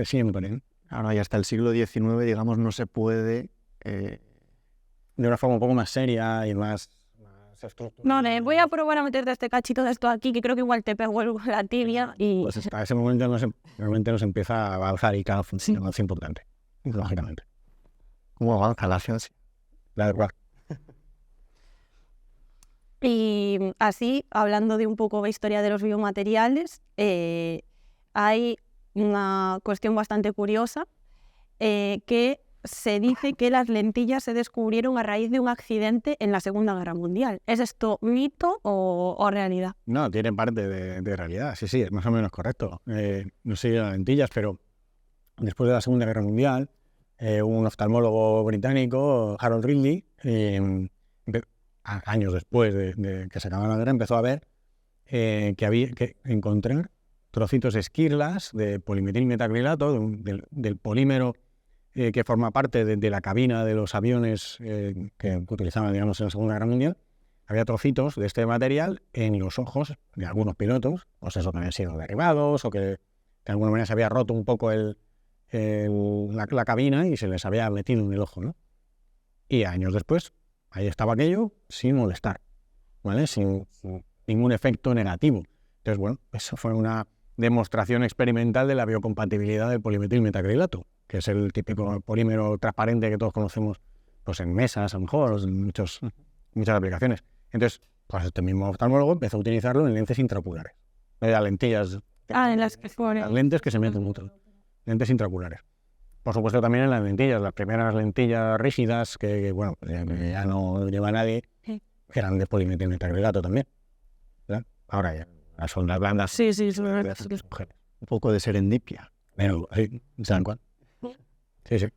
siempre, ¿no? Ahora, y hasta el siglo XIX, digamos, no se puede... De una forma un poco más seria y más estructurada. No, voy a probar a meterte este cachito de esto aquí, que creo que igual te pego la tibia y... Pues hasta ese momento realmente nos empieza a avanzar y cada función más importante, lógicamente. ¿Cómo avanza la ciencia? La verdad. Y así, hablando de un poco de historia de los biomateriales, hay una cuestión bastante curiosa que se dice que las lentillas se descubrieron a raíz de un accidente en la Segunda Guerra Mundial. ¿Es esto mito o realidad? No, tiene parte de realidad, sí, es más o menos correcto. No sé las lentillas, pero después de la Segunda Guerra Mundial, un oftalmólogo británico, Harold Ridley, años después de que se acabara la guerra, empezó a ver que había que encontrar trocitos de esquirlas de polimetilmetacrilato, del polímero que forma parte de la cabina de los aviones que utilizaban, digamos, en la Segunda Guerra Mundial. Había trocitos de este material en los ojos de algunos pilotos, pues eso que habían sido derribados o que de alguna manera se había roto un poco la cabina y se les había metido en el ojo, ¿no? Y años después, ahí estaba aquello sin molestar, ¿vale? Sin ningún efecto negativo. Entonces, bueno, eso fue una demostración experimental de la biocompatibilidad del polimetilmetacrilato, que es el típico polímero transparente que todos conocemos pues en mesas, a lo mejor, en muchas aplicaciones. Entonces, pues este mismo oftalmólogo empezó a utilizarlo en lentes intraoculares. Las lentillas. En las que ponen. Las lentes que se meten mucho. Lentes intraoculares. Por supuesto, también en las lentillas. Las primeras lentillas rígidas, que bueno, ya no lleva nadie, eran de polimetilmetacrilato también, ¿verdad? Ahora ya son las blandas. Sí. Un poco de serendipia. Pero, sí, ¿saben cuál? Sí.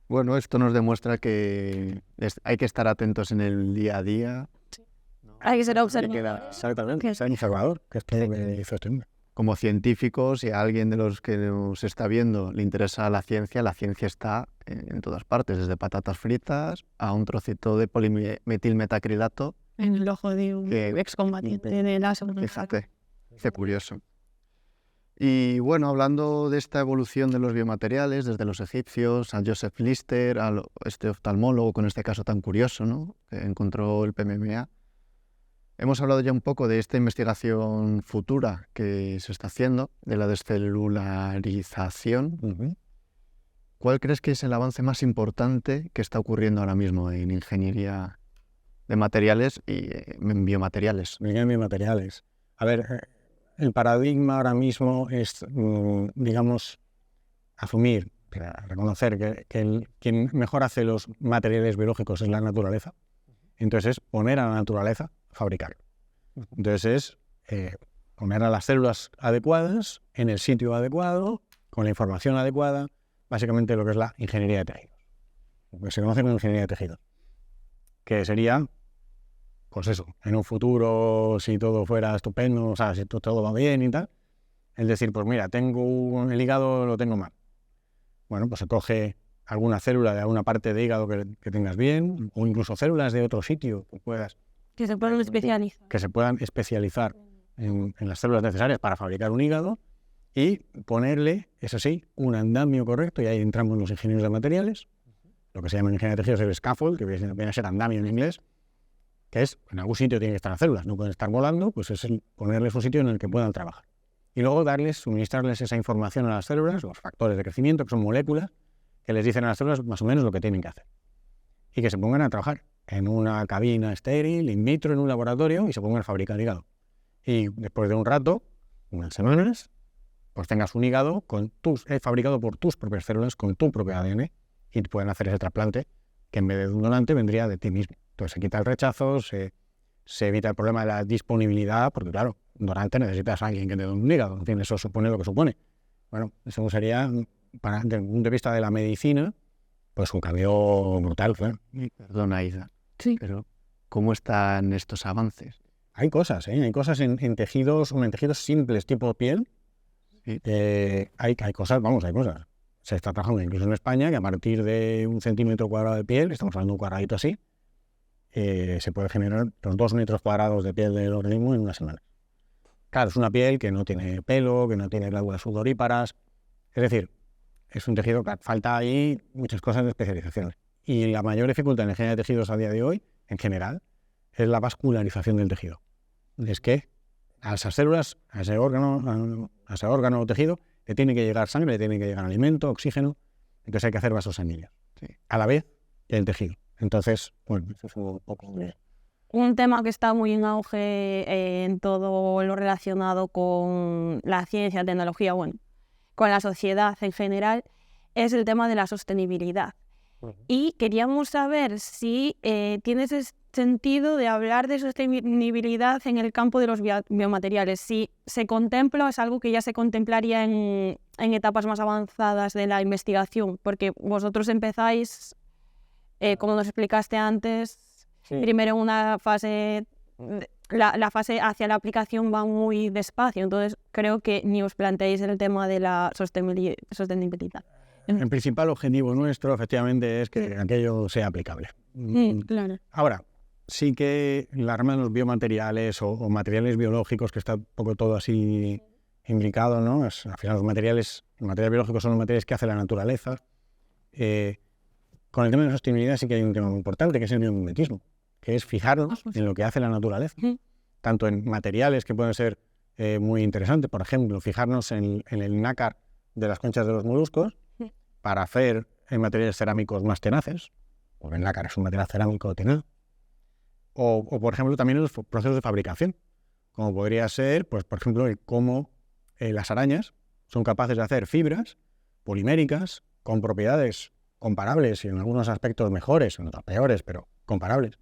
Bueno, esto nos demuestra que hay que estar atentos en el día a día. Hay que ser observadores. Exactamente, ser observador, que es todo lo que hizo este hombre. Como científicos, si a alguien de los que nos está viendo le interesa la ciencia está en todas partes, desde patatas fritas a un trocito de polimetilmetacrilato. En el ojo de un excombatiente de la Segunda Guerra. Fíjate, qué curioso. Y bueno, hablando de esta evolución de los biomateriales, desde los egipcios a Joseph Lister, a este oftalmólogo con este caso tan curioso, ¿no?, que encontró el PMMA, hemos hablado ya un poco de esta investigación futura que se está haciendo, de la descelularización. ¿Cuál crees que es el avance más importante que está ocurriendo ahora mismo en ingeniería de materiales y en biomateriales? En biomateriales. A ver, el paradigma ahora mismo es, digamos, asumir, reconocer que quien mejor hace los materiales biológicos es la naturaleza. Entonces es poner a la naturaleza a fabricar. Entonces es poner a las células adecuadas en el sitio adecuado, con la información adecuada, básicamente lo que es la ingeniería de tejidos. Lo que se conoce como ingeniería de tejidos. Que sería, pues eso, en un futuro, si todo fuera estupendo, o sea, si todo va bien y tal, es decir, pues mira, tengo el hígado, lo tengo mal. Bueno, pues se coge alguna célula de alguna parte de hígado que tengas bien, o incluso células de otro sitio que puedas. Que se puedan especializar. Que se puedan especializar en las células necesarias para fabricar un hígado y ponerle, eso sí, un andamio correcto, y ahí entramos los ingenieros de materiales, lo que se llama en ingeniería de tejidos el scaffold, que viene a ser andamio en inglés, que es, en algún sitio tienen que estar las células, no pueden estar volando, pues es ponerles un sitio en el que puedan trabajar. Y luego suministrarles esa información a las células, los factores de crecimiento, que son moléculas, que les dicen a las células más o menos lo que tienen que hacer. Y que se pongan a trabajar en una cabina estéril, in vitro, en un laboratorio, y se pongan a fabricar hígado. Y después de un rato, unas semanas, pues tengas un hígado fabricado por tus propias células, con tu propio ADN, y pueden hacer ese trasplante, que en vez de un donante vendría de ti mismo. Entonces se quita el rechazo, se evita el problema de la disponibilidad, porque claro, un donante necesitas a alguien que te dé un hígado, en fin, eso supone lo que supone. Bueno, eso sería, desde el punto de vista de la medicina, pues un cambio brutal, claro. Perdona, Isa, sí, pero ¿cómo están estos avances? Hay cosas, hay cosas en tejidos simples, tipo piel. Sí. Hay cosas, hay cosas. Se está trabajando incluso en España, que a partir de 1 centímetro cuadrado de piel, estamos hablando de un cuadradito así, se puede generar los 2 metros cuadrados de piel del organismo en una semana. Claro, es una piel que no tiene pelo, que no tiene glándulas sudoríparas. Es decir, es un tejido que falta ahí muchas cosas de especialización. Y la mayor dificultad en la ingeniería de tejidos a día de hoy, en general, es la vascularización del tejido. Es que a esas células, a ese órgano o tejido, le tiene que llegar sangre, le tiene que llegar alimento, oxígeno. Entonces hay que hacer vasos sanguíneos. Sí. A la vez que el tejido. Entonces, bueno, eso es un poco... Un tema que está muy en auge en todo lo relacionado con la ciencia, tecnología, bueno, con la sociedad en general, es el tema de la sostenibilidad. Y queríamos saber si sentido de hablar de sostenibilidad en el campo de los biomateriales. Si se contempla, es algo que ya se contemplaría en etapas más avanzadas de la investigación, porque vosotros empezáis, como nos explicaste antes, primero en una fase... La fase hacia la aplicación va muy despacio, entonces creo que ni os planteáis el tema de la sostenibilidad. El principal objetivo nuestro, efectivamente, es que aquello sea aplicable. Claro. Ahora, sí que la rama de los biomateriales o materiales biológicos, que está un poco todo así imbricado, ¿no? Al final los materiales biológicos son los materiales que hace la naturaleza. Con el tema de la sostenibilidad sí que hay un tema muy importante, que es el biomimetismo, que es fijarnos en lo que hace la naturaleza, tanto en materiales que pueden ser muy interesantes, por ejemplo, fijarnos en el nácar de las conchas de los moluscos para hacer materiales cerámicos más tenaces, porque el nácar es un material cerámico tenaz, o por ejemplo también en los procesos de fabricación, como podría ser, pues por ejemplo, cómo las arañas son capaces de hacer fibras poliméricas con propiedades comparables y en algunos aspectos mejores, en otros peores, pero comparables,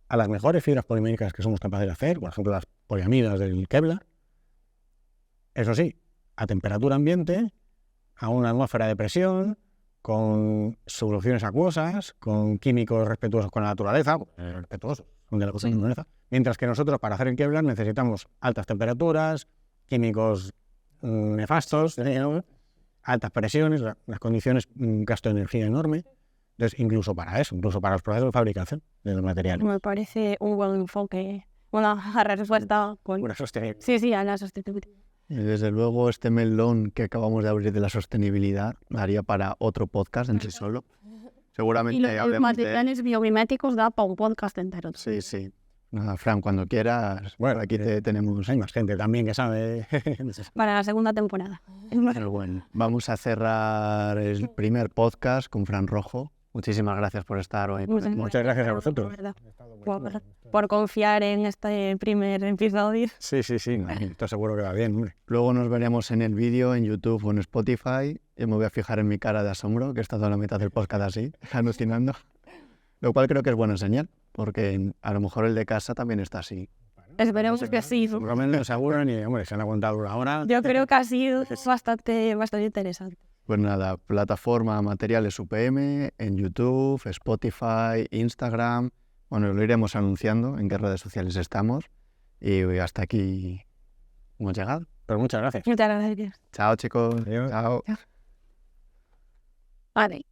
a las mejores fibras poliméricas que somos capaces de hacer, por ejemplo las poliamidas del Kevlar, eso sí, a temperatura ambiente, a una atmósfera de presión, con soluciones acuosas, con químicos respetuosos con la naturaleza, respetuosos de la naturaleza, mientras que nosotros para hacer el Kevlar necesitamos altas temperaturas, químicos nefastos, altas presiones, las condiciones, un gasto de energía enorme. Entonces, incluso para eso, incluso para los procesos de fabricación de los materiales. Me parece un buen enfoque, una respuesta con... Una sostenibilidad. Sí, a la sostenibilidad. Y desde luego este melón que acabamos de abrir de la sostenibilidad daría para otro podcast en sí solo. Seguramente y los materiales biomiméticos da para un podcast entero. Sí. Nada, Fran, cuando quieras, bueno, aquí te tenemos. Hay más gente también que sabe. Para la segunda temporada. Pero bueno, vamos a cerrar el primer podcast con Fran Rojo. Muchísimas gracias por estar hoy. Muchas gracias a vosotros. Por confiar en este primer episodio. Sí, esto seguro que va bien, hombre. Luego nos veremos en el vídeo, en YouTube o en Spotify. Yo me voy a fijar en mi cara de asombro, que he estado a la mitad del podcast así, alucinando. Lo cual creo que es buena señal, porque a lo mejor el de casa también está así. Esperemos que sí. Por lo menos se aseguran y, hombre, se han aguantado una hora. Yo creo que ha sido bastante interesante. Pues nada, plataforma Materiales UPM, en YouTube, Spotify, Instagram. Bueno, lo iremos anunciando en qué redes sociales estamos. Y hasta aquí hemos llegado. Pero muchas gracias. Muchas gracias. Chao, chicos. Adiós. Chao. Vale.